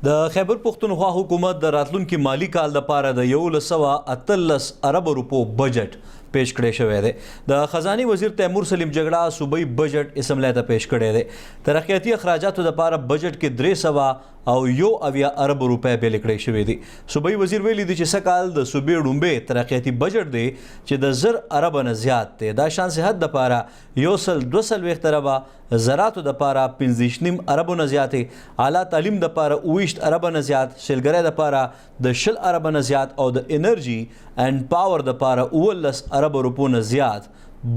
د خیبر پښتونخوا حکومت د راتلونکي مالی کال لپاره د 113 ارب روپو بجټ پیش کړی شوی دی. د خزانه وزیر تیمور سلیم جګړه صوبایي بجټ اسمبلی ته پیش کړی دی. ترقیاتي اخراجاتو لپاره بجټ کې 300 ارب روپے بیل کړی شوی دی. صوبایي وزیر ویلي دی چې سکهال د صوبې ډومبه ترقیاتي بجټ دی چې د 1000 ارب نه زیات دی. دا شان صحت لپاره 1.2 ارب، زراعتو لپاره 15.5 ارب نه زیات، اعلی تعلیم لپاره 20 ارب نه زیات، شلګری لپاره د 10 ارب نه زیات او د انرژي اینڈ پاور لپاره 19 ارب روپو نه زیات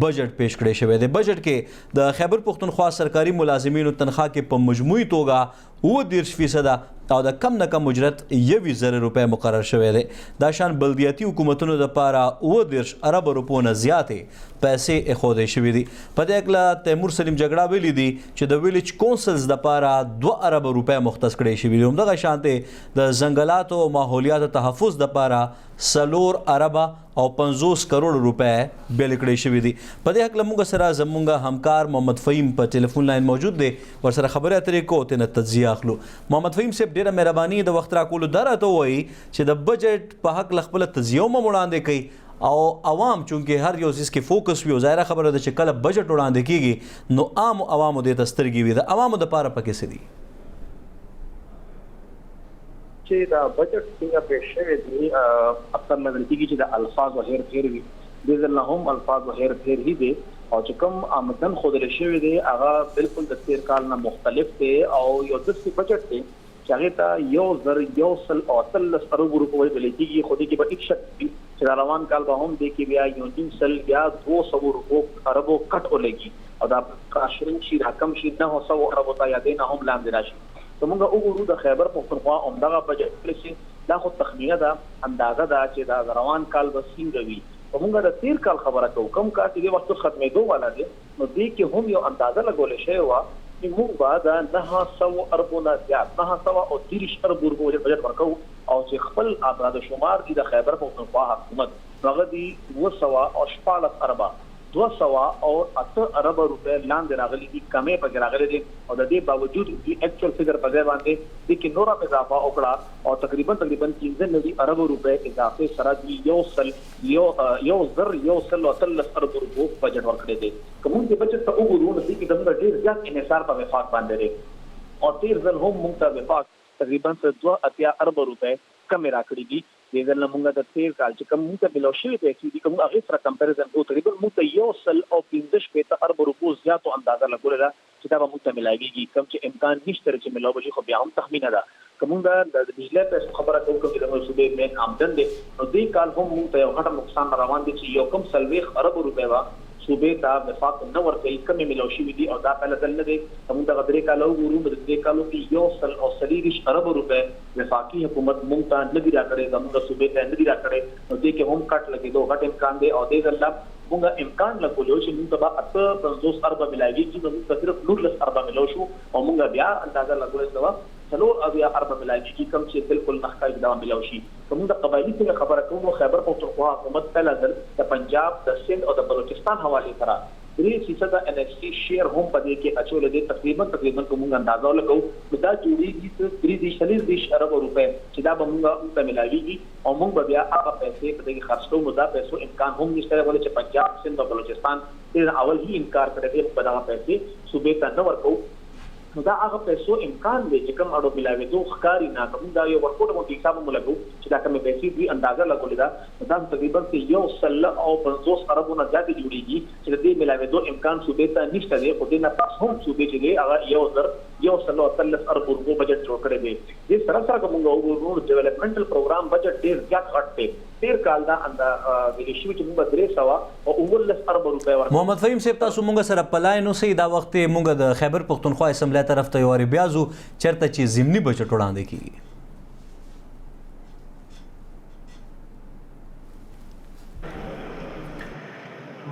بجټ پیش کړی شوی دی. بجټ کې د خیبر پښتونخوا سرکاري ملازمینو تنخواه کې په مجموعي توګه 30% او د کم نه کم اجرت 1,000 روپے مقرر شوی دی. دا شان بلدیاتي حکومتونو لپاره 30 ارب روپو نه زیاتې پیسې ایښودې شوي دي. په دې هکله تیمور سلیم جګړه ویلي دي چې د ویلیج کونسلز لپاره 2 ارب روپے مختص کړی شوي دي. همدغه شانتې د ځنګلاتو او ماحولیاتو تحفظ لپاره 4 ارب او 50 کروڑ روپے بیل کړی شوي دي. په دې هکله موږ سره زموږ همکار محمد فهیم په ټلیفون لاین موجود دی، ورسره خبرې اترې کوو، ترنه تجزیه اخلو. محمد فهیم صاحب ډیره مهرباني د وخت راکولو دا راته ووایي چې د بجټ په هکله خپله تجزیه هم وړاندې کوي او عوام چونکې هر یو څیز کې فوکس وي او ظاهره خبره ده چې کله بجټ وړاندې کیږي نو عام عوامو دې ته سترګې وي. د عوامو دپاره پکې څه دي چې دا بجټ څنګه پیش شوی دی؟ اکثر نظر کېږي چې د الفاظ هیر پھیر وي، دې ځل نه هم الفاظ هیر پھیر هي دي او چې کوم آمدن ښودل شوی دی هغه بالکل د تیر کال نه مختلف دی او یو داسې بجټ دی چې هغې ته 1,013 ارب روپۍ ویل کېږي، خو دې کې به هېڅ شک وي چې دا روان کال به هم دې کې بیا 1,900 یا 200 اربو کټ ولګي او دا کاشرین شي راکم شي 900 اربو ته یا دې نه هم لاندې راشي. نو موږ وګورو د خیبر پښتونخوا همدغه بجټ چې دا خو تخمینه ده، اندازه ده چې دا روان کال به څنګه وي. موږ د تیر کال خبره کوو، کوم کار چې دې وخت ختمېدو والا دی نو دې کې هم یو اندازه لګولې شوې وه چې موږ به د 900 اربو نه زیات 930 ارب روپو بجټ ورکوو او چې خپل آباد شمار دي د خیبر پښتونخوا حکومت هغه دي 214 ارب 208 ارب روپے لاندې راغلي دي، کمې پکې راغلي دي او د دې باوجود چې اکچوال فګر په ځای باندې د کې نور په اضافه وکړه او تقریبا 15 ارب روپے اضافه سره دی 1,013 ارب روپو بجټ ورکړی دی. کوم چې بجټ ته وګورو نو دې کې د ډېر زیات انحصار په وفاق باندې دی او تیر ځل هم موږ ته وفاق تقریبا 2 ارب روپے کم راکړي دي. دې ځل موږ د تیر کال چې کوم موږ ته ملو شوي پیسې دي کوم هغې سره کمپیریزن کوو تقریبا موږ ته 115 ارب روپو زیاتو اندازه لګولې ده چې دا به موږ ته ملاویږي، کوم چې امکان نشته چې ملو به شي، خو بیا هم تخمینه ده. که موږ د بجلي پیسو خبره کوو کوم چې د صوبې مین آمدن دی نو دې کال هم موږ ته یو غټه نقصان روان دی چې یو کم 40 ارب روپے وه صوبې ته وفاق نه ورکوي، کمې ملو شوي دي او دا پهله ځل نه دی. موږ دغه 3 کاله وګورو د 3 کالو کې 130 ارب روپے وفاقي حکومت موږ ته نه دي راکړی، زموږ صوبې ته نه دي راکړی نو دې کې هم کټ لګېدو غټ امکان دی او دې ځل موږ امکان لګولو چې موږ ته به 50 ارب ملاویږي نو موږ ته صرف 19 ارب ملو شو او موږ بیا اندازه لګولې ده 4 ارب ملاویږي کوم چې بالکل نښکاري دا ملو شي. کوم د قبایلي څخه خبره کوو خیبر پښتونخوا حکومت پهله ځل د پنجاب، د سند او د بلوچستان حوالې سره 3% ان ایف سی شیر هم په دې کې اچولې دي. تقریبا کومه اندازه لګو دا جوړیږي 3 ارب روپے چې دا به موږ ته ملاویږي او موږ بیا هغه پیسې په دې خرڅ کوو. دا پیسو امکان هم نشته ولې چې پنجاب، سند او بلوچستان ډېر اول هی انکار کړی دی په دغه پیسې صوبې ته نه ورکوو. نو دا هغه پیسو امکان دی چې کوم اړو ملاوېدو ښکاري نه، کوم دا یو ورکوټ مو حساب مو لګو چې دا کومې پیسې دوی اندازه لګولې ده دا تقریبا 150 اربونه زیاتې جوړیږي چې د دې ملاوېدو امکان صوبې ته نشته دی. خو دې نه پس هم صوبې چې دی هغه 113 ارب روپو بجټ جوړ کړی دی. دې سره سره که موږ وګورو ډیولپمنټل پروګرام بجټ ډېر زیات غټ دی. تیر کال دا ویلې شوي چې موږ 319 ارب روپے ورکړو. محمد فهیم صاحب تاسو موږ سره په لاین اوسئ. دا وخت موږ د خیبر پښتونخوا اسمبلی طرف ته یو وارې بیا ځو چېرته چې ضمني بجټ وړاندې کېږي.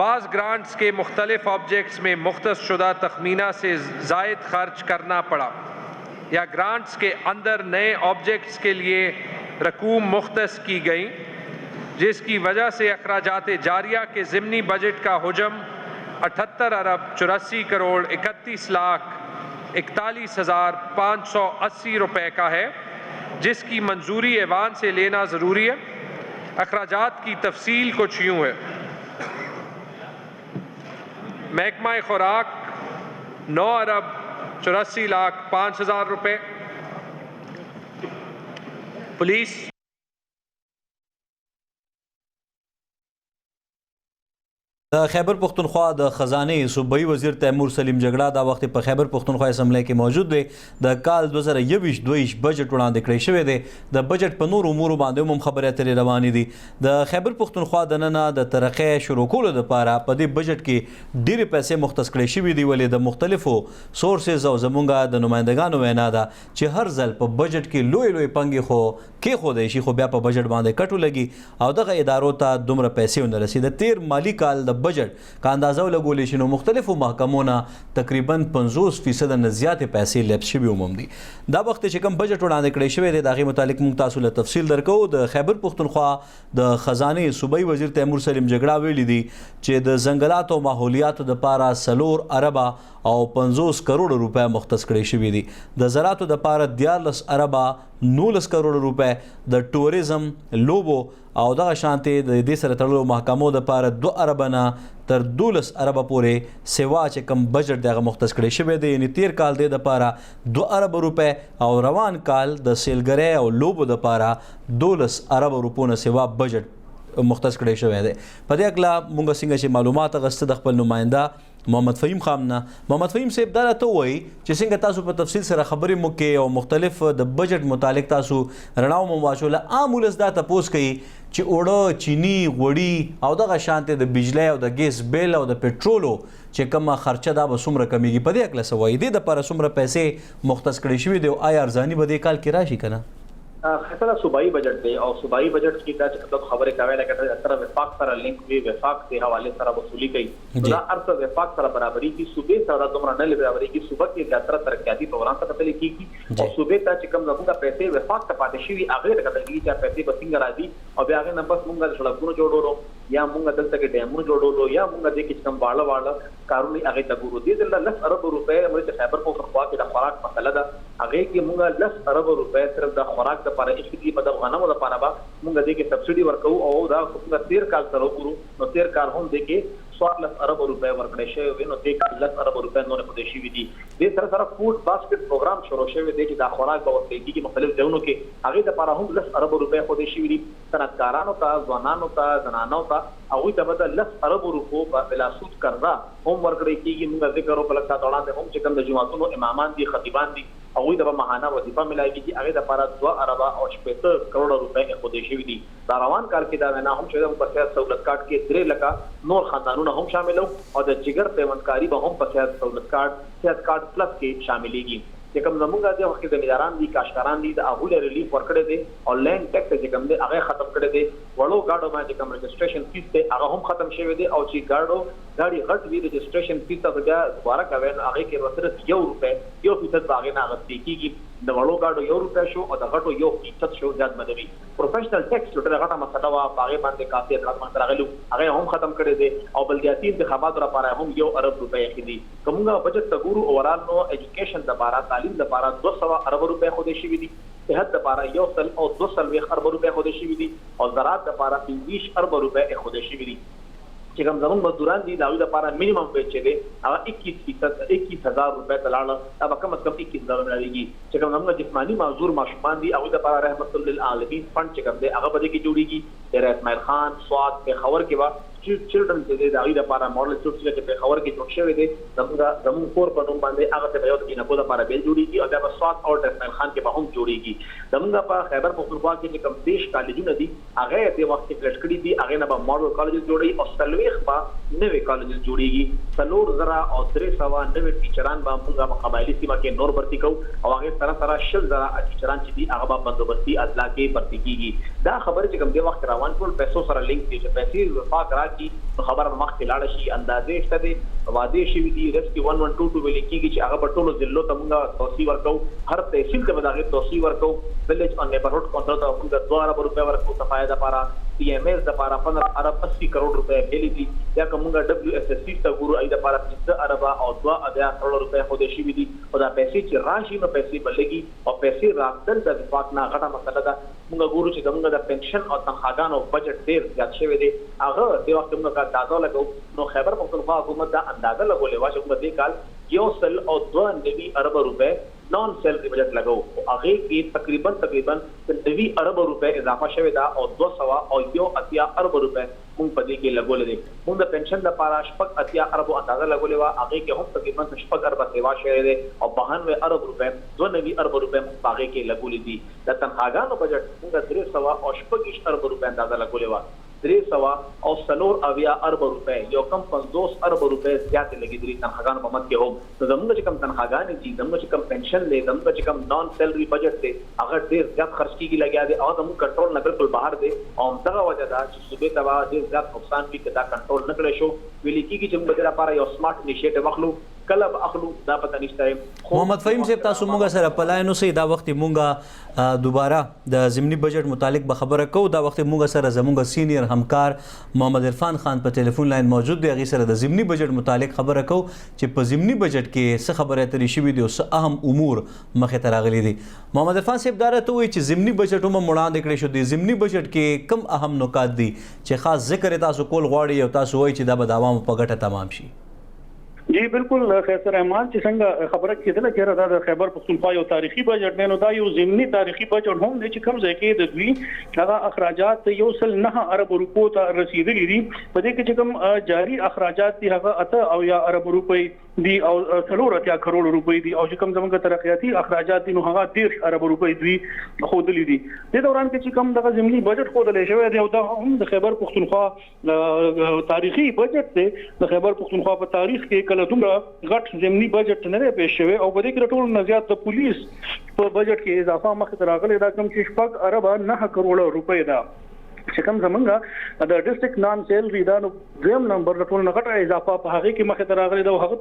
बाज़ ग्रांट्स के मुख्तलिफ ऑब्जेक्ट्स में मुख्तस शुदा तखमीना से ज़ायद खर्च करना पड़ा या ग्रांट्स के अंदर नए ऑब्जेक्ट्स के लिए रकूम मुख्तस की गई, जिसकी वजह से अखराजात जारिया के ज़िमनी बजट का हुजम 78 अरब 84 करोड़ 31 लाख 41,580 रुपए का है जिसकी मंजूरी ऐवान से लेना ज़रूरी है। अखराजात की तफसील कुछ यूँ है। महकमा खुराक 9,84,05,000 रुपये, पुलिस د خیبر پختونخوا د خزانه صوبایي وزیر تیمور سلیم جګړه دا وخت په خیبر پختونخوا اسمبلی کې موجود دی. د کال 2021-22 بجټ وړاندې کړی شوی دی. د بجټ په نور امور باندې هم خبرې اترې روانې دي. د خیبر پختونخوا د ننه د ترقۍ شروع کولو لپاره په دې بجټ کې ډېرې پیسې مختص کړې شوي دي، ولې د مختلفو سورسز او زمونږ د نمایندګانو وینا ده چې هر ځل په بجټ کې لوی پنګې خو کېښودی شي، خو بیا په بجټ باندې کټو لګي او دغه ادارو ته دومره پیسې ونه رسي. د تیر مالی کال د بجټ کا اندازه ولګول شي نو مختلفو محکمو نه تقریبا 50% نه زیاتې پیسې لپ شوي هم دي. دا وخت چې کوم بجټ وړاندې کړی شوی دی د هغې متعلق موږ تاسو له تفصیل درکو. د خیبر پختونخوا د خزانې صوبایي وزیر تیمور سلیم جګړه ویلي دي چې د ځنګلاتو او ماحولیاتو دپاره 4 اربه او 50 کروڑ روپے مختص کړی شوي دي. د زراعتو دپاره 14 اربه 19 کروڑ روپے، د ټوریزم، لوبو او دغه شانتې د دې سره تړلو محکمو دپاره 2 اربه نه تر 12 اربه پورې سیوا چې کوم بجټ دی هغه مختص کړی شوی دی. یعنې تیر کال دی دپاره 2 اربه روپے او روان کال د سیلګرۍ او لوبو دپاره 12 اربه روپو نه سیوا بجټ مختص کړی شوی دی. په دې هکله موږ څنګه چې معلومات اخیسته د خپل نماینده محمد فهیم خان نه. محمد فهیم صاحب دا راته ووایي چې څنګه تاسو په تفصیل سره خبرې مو کې او مختلف د بجټ متعلق تاسو رڼا مو واچوله. عام ولس دا تپوس کوي چې اوړه، چینی، غوړي او دغه شانتې د بجلی او د ګیس بیل او د پټرولو چې کومه خرچه دا به څومره کمیږي. په دې هکله څه وایي؟ دې دپاره څومره پیسې مختص کړی شوي دي او آیا ارزاني به دې کال کې راشي که نه؟ خیسلا صوبائی بجٹ دے اور صوبائی بجٹ کی خبریں کوي لکه تر وفاق سره لینک وی وفاق کے حوالے سره وصولی کړي دا ارث وفاق سره برابری کی صوبې سره دومره نه برابری کی صوبہ کې زیاتره ترقیاتی پروګرام ته کتل کیږي او صوبې ته چې کوم زموږه پیسې وفاق ته پاتې شي هغه ته کتل کیږي چې پیسې به څنګه راځي او بیا هغه نه بس موږ سړکونو جوړولو یا موږ دلته کې ډیمونو جوړولو یا موږ د کې کوم واړه کارونه هغه ته ګورو. دې د 10 ارب روپے موږ خیبر پختونخوا کې د خوراک مسله ده هغه کې موږ 10 ارب روپے صرف د خوراک لپاره اختی په د غنمو لپاره به موږ دې کې سبسيډي ورکو او دا موږ 13 کال سره وګورو نو 13 کال هم دې کې 14 ارب روپے ورکړې شوی نو دې کال 10 ارب روپے نور په دې شي دي. دې سره سره فود باسکټ پروګرام شروع شوی دی چې دا خوراک به ورته کېږي مختلف ځایونو کې هغه لپاره هم 10 ارب روپے خو دې شي دي. صنعتکارانو ته، ځوانانو ته، زنانو ته هغه ته به 10 ارب روپو په بلا سود قرضه هم ورکړې کېږي. موږ ذکر وکړو په لکه وړاندې هم چې کوم د جماعتونو امامان دي، خطیبان دي هغه د ماهانه وظیفه ملایږي چې هغه د لپاره 2 ارب او 70 کروڑ روپے خو دې شي دي. دا روان کال کې دا نه هم چې په صحت سہولت کارت کې 3 لکه نور خاندانونه هم شامل او د جګر پیوندکاری به هم په صحت سہولت کارت پلس کې شاملېږي. چې کوم زموږ د وخت زمینداران دي، کاشتکاران دي، د هغه ریلیف ورکړي دي او لینډ ټیکس چې کوم دی هغه ختم کړي دي. وړو گاډو باندې کوم رجسټریشن فیس دی هغه هم ختم شوی دی او چې گاډي غټ وی رجسټریشن فیس ته بیا دوباره کوي هغه کې ورسره 1 روپے 1% باغې نه غوښتي کیږي. د وړو گاډو 1 روپے شو او د غټو 1% شو زیات مدوي. پروفیشنل ټیکس چې ډېر غټه مسله وا باغې باندې کافي اعتراض باندې راغلو هغه هم ختم کړي دي او بلدیاتي انتخابات لپاره هم 1 ارب روپے اخلي. کومه بجټ ته ګورو اورال نو ایجوکیشن لپاره، تعلیم لپاره 200 ارب روپے خو دې شي دي. صحت لپاره 1 او 200 ارب روپے خو دې شي دي او زراعت لپاره 20 ارب روپے خو دې شي دي. چې کوم زموږ مزدوران دي دا د لپاره مینیمم ویج چې دی هغه 21,000 روپے تلاړه دا به کم از کم 21,000 ملایږي. چې کوم زموږ جسمانی معذور ماشومان دي هغه د لپاره رحمت للعالمین فند چې کوم دی هغه به کې جوړیږي. ډیر اسماعیل خان سواد په خبر کې وا چلډرن چې دی دا غي د لپاره ماډل سټوډنټ چې په خبر کې جوړ شوی دی زموږ کور په نوم باندې هغه ته یو د نه کو د لپاره بیل جوړیږي او دا به سواد او اسماعیل خان کې به هم جوړیږي. زموږ په خیبر پختونخوا کې کوم دیش کالجونه دي هغه د وخت کې کړی دي هغه نه به ماډل کالج جوړي او سلويخ په نوې کالج جوړیږي. 300 او 300 نوې ټیچران به موږ په قبایلی سیمه کې نور برتی کوو او هغه سره 60,000 ټیچران چې دي هغه به بندوبستي اضلاع کې برتی کیږي. دا خبره چې کوم دی وخت روان ټول پیسو سره لینک دي چې پیسې وفاق راځي خبر مخ کې لاړ شي اندازې شته دي واده شي دي رسکی 1122 ویل کېږي چې هغه په ټولو ضلعو ته موږ توصیه ورکو، هر تحصیل ته به دغه توصیه ورکو. ویلیج او نیبرهوډ کونسل ته موږ 2 ارب روپے ورکو صفای لپاره CMS د لپاره 15 ارب 80 کروڑ روپے ویلي دي یا کومه WSSC ته ګورو اې د لپاره 15 ارب او 2 کروڑ روپے خو د شي دي او دا پیسې چې راشي نو پیسې بلګي او پیسې راځل د وفاق نه غټه مسله ده. موږ ګورو چې موږ د پنشن او تنخواګانو بجټ ډیر زیات شوی دی. هغه د وخت موږ کا اندازه لګو نو خیبر پختونخوا حکومت دا اندازه لګولې و چې موږ دې کال 1.2 ارب روپے نان سیلری بجٹ لګو او هغه کې تقریبا 9 ارب روپے اضافه شوی دا او 280 ارب روپے موږ په دې کې لګولې دي. موږ د پنشن لپاره 80 ارب اندازه لګولې و هغه کې هم تقریبا 80 ارب سیوا شوی دی او 92 ارب روپے 92 ارب روپے موږ هغه کې لګولې دي. د تنخواګانو بجٹ موږ 380 ارب روپے اندازه لګولې و 380 ارب روپے یو کم 50 ارب روپے زیات لګې دي تنخواګانو په مت کې هم. نو زموږ چې کم تنخواګانې دي زموږ چې کم پنشن دی زموږ چې کم نان سیلری بجٹ دی هغه ډیر زیات خرچ کیږي لګیا دی او زموږ کنټرول نه بالکل بهر دی او دغه وجه دا چې صوبې ته ډیر زیات نقصان کې دا کنټرول نه کړی شو. ویل کېږي چې موږ د لپاره یو سمارټ انیشیټیو اخلو کلب اخلو دا پته نشته. محمد فهیم صاحب تاسو مونږ سره پلاینو سي دا وخت مونږه دوباره د ضمني بجټ متعلق به خبره کو. دا وخت مونږ سره زمونږ سینیئر همکار محمد عرفان خان په ټلیفون لاین موجود دی. هغه سره د ضمني بجټ متعلق خبره کو چې په ضمني بجټ کې څه خبره اترې شوې دي او څه اهم امور مخې ته راغلي دي. محمد عرفان صاحب دا راته وایي چې ضمني بجټ هم وړاندې کړی شو. د ضمني بجټ کې کم اهم نکات دي چې خاص ذکر تاسو کول غواړئ او تاسو وایي چې دا به د عوامو په ګټه تمام شي؟ جی بالکل خیسر احمد چې څنګه خبره کېدله چې دا د خیبر پختونخوا یو تاریخي بجټ نه دا یو ضمني تاریخي بجټ هم دی چې کوم ځای کې د دوی هغه اخراجات 1.9 ارب روپو ته رسیدلي دي. په دې کې چې کوم جاری اخراجات دي هغه 8 ارب روپۍ دي او 4 کروڑ روپۍ دي او چې کوم زموږ ترقیاتي اخراجات دي نو هغه 10 ارب روپۍ دوی خودلي دي. د دوران کې چې کوم دغه ضمني بجټ خودلې شوی دی او دا هم د خیبر پختونخوا تاریخي بجټ دی. د خیبر پختونخوا په تاریخ کې دومره غټ ضمني بجټ نه پیښ شوی او په دې کې ټول نه زیات د پولیس په بجټ کې اضافه مخ ته راغلی دا کوم چې 4 ارب 9 کروڑ روپۍ ده چې کوم زمونږ د ډیسټریکټ نان سیلری دا نو دویم نمبر د ټول نه غټه اضافه په هغه کې مخ ته راغلی دا هغه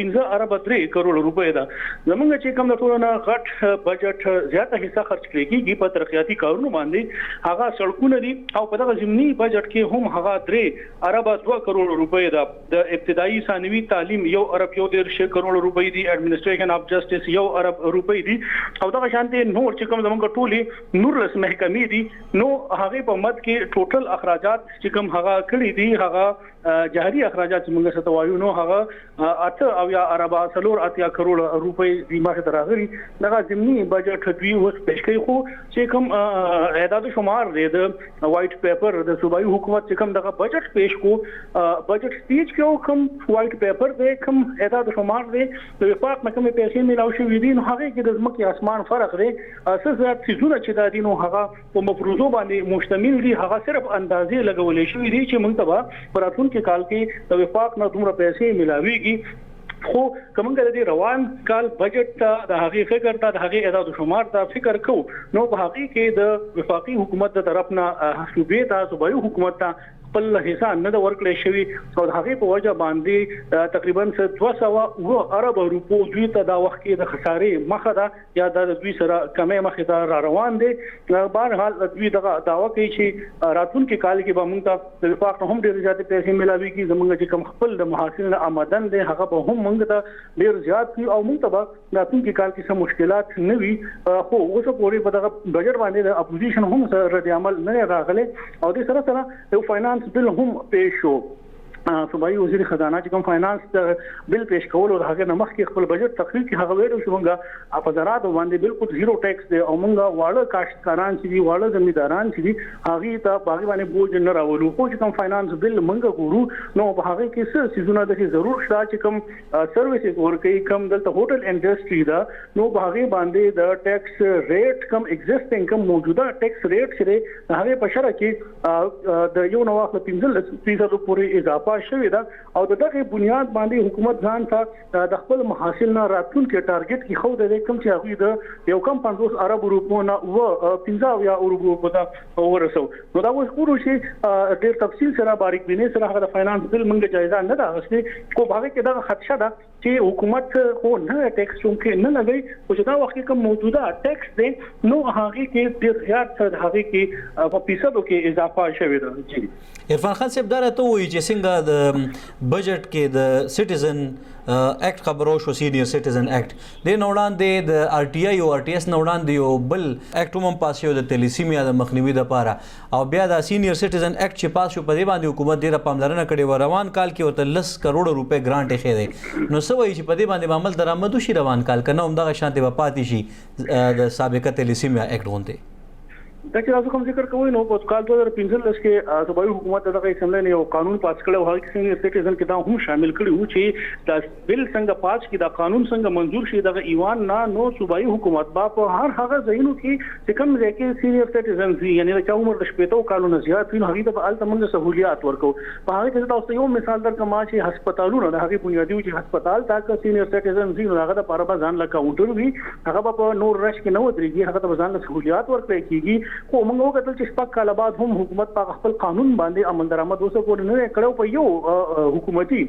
15 ارب 3 کروڑ روپۍ ده. زمونږ چې کوم د ټول نه غټ بجټ زیاته حصہ خرچ کیږي په ترقیاتي کارونو باندې هغه سړکونه دي او په دغه ضمني بجټ کې هم هغه 3 ارب 2 کروڑ روپۍ ده. د ابتدایي ثانوي تعلیم 1 ارب 1.5 کروڑ روپۍ دي. ایڈمنسټریشن اف جسټس 1 ارب روپۍ دي او دغه شانتي نور چې کوم زمونږ ټولي نورلس محکمې دي نو هغه په مد کې ټوټل اخراجات چې کوم هغه کړی دي هغه جهري اخراجات چې موږ څه وایو نو هغه 8 ارب 4 کروڑ روپۍ د مخه تراغلي. دغه ضمني بجټ دوی اوس پیش کوي خو چې کوم اعداد شمار دی د وایټ پیپر د صوبایي حکومت چې کوم دغه بجټ پیش کو بجټ سپیچ کې کوم وایټ پیپر دی کوم اعداد شمار دی د وفاق محکمې پیسې ملاو شوې دي نو هغه کې د ځمکې اسمان فرق دی. اساس سيزونه چې دا دي نو هغه په مفروضو باندې مشتمل دي هغه صرف اندازې لګولې شوې دي چې موږ ته په راتلونکي کال کې د وفاق نه دومره پیسې ملاويږي. خو کومګر دي روان کال بجټ ته د هغې فکر ته د هغې اعداد شمار ته فکر کو نو په هغې کې د وفاقي حکومت د طرف نه صوبې ته صوبایي حکومت ته خپل حصہ نه د ورکړې شوی او د هغې په وجه باندې تقریبا 200 ارب روپو دوی ته دا وخت کې د خسارې مخه ده یا د دوی سره کمې مخې ته را روان دي. بهرحال دوی دغه دعوه کوي چې راتلونکي کال کې به موږ ته د وفاق نه هم ډېرې زیاتې پیسې ملاويږي. زموږ چې کوم خپل د محصلین آمدن دی هغه به هم موږ ته ډېر زیات وي او موږ ته به راتلونکي کال کې څه مشکلات نه وي. خو اوسه پورې په دغه بجټ باندې د اپوزیشن هم رد عمل نه راغلی او د سره یو فاینانس بل هم پیش شو. صوبایي وزیر خزانه چې کوم فاینانس بل پیش کول او هغه نمخ کې خپل بجټ تقریر کې هغه ویلو چې موږ په زراعت باندې بالکل زیرو ټیکس دی او موږ واړه کاشتکاران چې دي واړه زمینداران چې دي هغه ته باغی باندې بوج نه راولو. خو چې کوم فاینانس بل موږ ګورو نو په هغه کې څه سيزونه د ضرور شته چې کوم سرویسز ورکوي کوم دلته هوټل انډستری دا نو په هغه باندې د ټیکس ریټ کوم ایگزیسټینګ کوم موجوده ټیکس ریټ چې هغه په شرع کې د یو نو واخل 15% پورې اضافه شوې ده او د دغه بنیاد باندې حکومت ځان ته د خپل محاصل نه راتلونکي ټارګټ کې خو د کوم چې هغه د یو کم 50 ارب روپو نه و 15 یا روپو ته ورسو نو دا اوس ګورو چې ډېر تفصیل سره باریک بینه سره هغه د فاینانس بل منګه جایزه نه ده غوښتي کو هغه کې دا خدشه ده چې حکومت خو نه ټیکس چونکې نه لګي او چې دا وخت کې کوم موجوده ټیکس دی نو هغه کې ډېر زیات څه هغه کې په پیسو کې اضافه شوې ده. جی عرفان خان صاحب دا راته وایي چې څنګه د بجټ کې د سټیزن اکټ خبرو شو سینیئر سټیزن اکټ د نوړاندې د آر ټي آی او آر ټي اس نوړاندې یو بل اکټ هم پاس شو د تلیسیمیا د مخنیوي لپاره او بیا د سینیئر سټیزن اکټ چې پاس شو په دې باندې حکومت ډیره پاملرنه کړې و روان کال کې ورته 10 کروڑ روپے ګرانټ یې خېده نو سوي چې په دې باندې عمل درآمد شي روان کال کنه هم دغه شانتي په پاتې شي د سابقه تلیسیمیا اکټ غونډه دا چې تاسو کوم ذکر کوئ نو په کال 2015 کې صوبایي حکومت دغه اسمبلی نه یو قانون پاس کړو هغه کې سینیئر سټیزن کې دا هم شامل کړو چې دا بل څنګه پاس کې دا قانون څنګه منظور شي دغه ایوان نه نو صوبایي حکومت په هر هغه ځایونو کې چې کوم ځای کې سینیئر سټیزن وي یعنی چې عمر د شپږو کالونو زیات وي هغه ته الته موږ سہولیات ورکو په هغه کې تاسو یو مثال درکړم چې هسپتالونو د هغه بنیادی چې هسپتال تا که سینیئر سټیزن وي هغه د پاره ځان له کاونټر وي هغه په نور رش کې نه ودرېږي هغه ته ځان له سہولیات ورکړي کیږي خو موږ وکړل چې شپږ کال بعد هم حکومت په خپل قانون باندې عمل درآمد اوسه کول نه کړو په یو حکومتي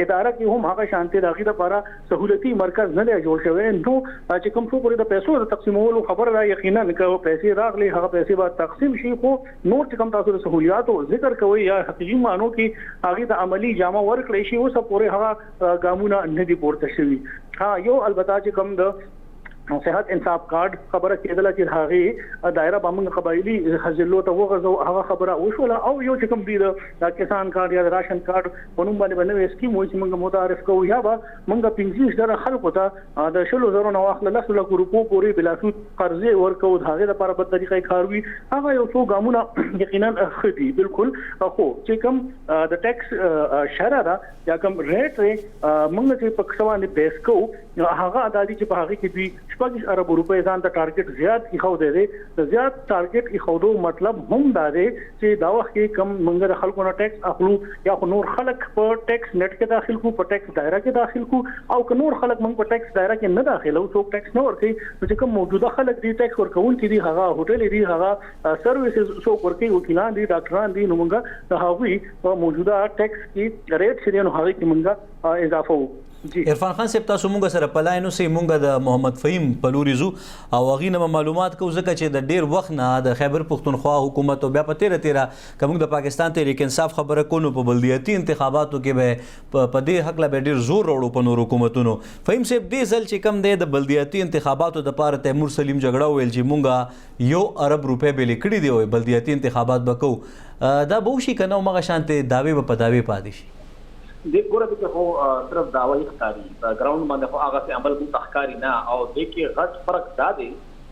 اداره کې هم هغه شانتي داخلي لپاره سہولتي مرکز نه جوړ شوی نو چې کوم څو پورې د پیسو د تقسیمولو خبر را یقینا کوي پیسې راغلي هغه پیسې به تقسیم شي خو نور چې کوم تاسو د سہولیاتو ذکر کوي یا حقيقي معنی کې هغه د عملی جامه ورکړي شي اوسه پورې هغه ګامونه نه دي پورته شوی یو البته چې کوم د صحت انصاف کارت خبره کېدله چې هغه دایره باندې قبایلی حزلو ته وغځو هغه خبره وشوله او یو چې کوم دی د کسان کارت یا راشن کارت ونوم باندې باندې سکیم وایي چې موږ متعارف کوو یا به موږ 15,000 خلکو ته د 10,000 نو واخله 10 لک روپو پورې بلا سود قرضې ورکو هغه لپاره په طریقې کاروي هغه یو څو ګامونه یقینا خدي بالکل خو چې کوم د ټیکس شرعه یا کوم ریټ موږ چې په څوانه بیس کوو هغه عدالت چې په هغه کې دی 25 ارب روپے ځان ته ټارګټ زیات کی خو دی د زیات ټارګټ کی خودو مطلب هم دا دی چې دا وخت کې کم منګه د خلکو نه ټیکس اخلو یا نور خلک په ټیکس نت کې داخل کو په ټیکس دایره کې داخل کو او که نور خلک موږ په ټیکس دایره کې نه داخلو څوک ټیکس نه ورکوي چې کوم موجوده خلک دي ټیکس ورکون کې دي هغه هوټل دي هغه سرویسز څوک ورکوي وکیلان دي ډاکټران دي نو موږ د هغوی په موجوده ټیکس کې ریټ شې نو هغه کې موږ اضافه وو. عرفان خان صاحب تاسو مونږ سره پلاینو سي مونږ د محمد فهیم پلوري زو او غینه معلومات کو ځکه چې د ډیر وخت نه د خیبر پختونخوا حکومت او بیا په 13 کوم د پاکستان تحریک انصاف خبره کو نو په بلدیاتي انتخاباتو کې به په دې حق لا به ډیر زور وروړو په نور حکومتونو. فهیم صاحب دې ځل چې کم د بلدیاتي انتخاباتو د پاره تیمور سلیم جګړه ویل چې مونږه 1 ارب روپے به لیکړي دی او بلدیاتي انتخابات وکاو دا به شي کنه مغه شانته داوی په داوی پاتې شي. د ګوره د خو صرف داوی ښکاری ګراوند باندې خو هغه څه عمل کو تخکاری نه او د کې غټ فرق دا دی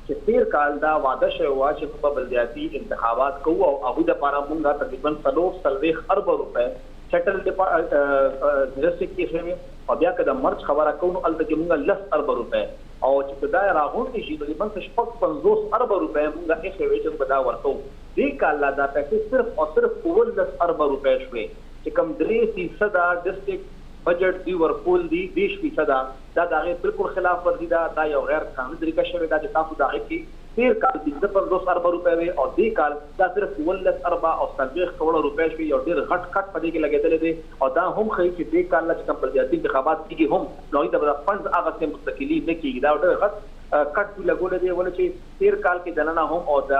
چې 13 کال دا وعده شوی و چې په بلدیاتي انتخابات کوو او هغه د لپاره مونږه تقریبا 3 ارب روپے سیټل ډیسټریکټ کې شوی او بیا کله مرچ خبره کوو الته کې مونږه 10 ارب روپے او چې دا راغونډ شي تقریبا 50 ارب روپے مونږه یې شوی چې په دا ورته دې کال لا دا پیسې صرف او صرف 10 ارب روپے شوی چې کم 3% ډیسټریکټ بجټ دی ورکول دی 20% دا دغه بالکل خلاف ورزي دا یو غیر قانوني طریقه شوی دا چې تاسو دغه کې 13 کال د 50 ارب روپے وي او دې کال دا صرف 10 ارب او 30 کروڑ روپے شوی یو ډیر غټ کټ پدې کې لګیدل دي او دا هم خې چې دې کال چې کوم بلدیاتي انتخابات کیږي هم نو دا فند هغه څه مستقلی نه کیږي دا ډیر غټ کټ لګول دي ول چې 13 کال کې دننه هم او دا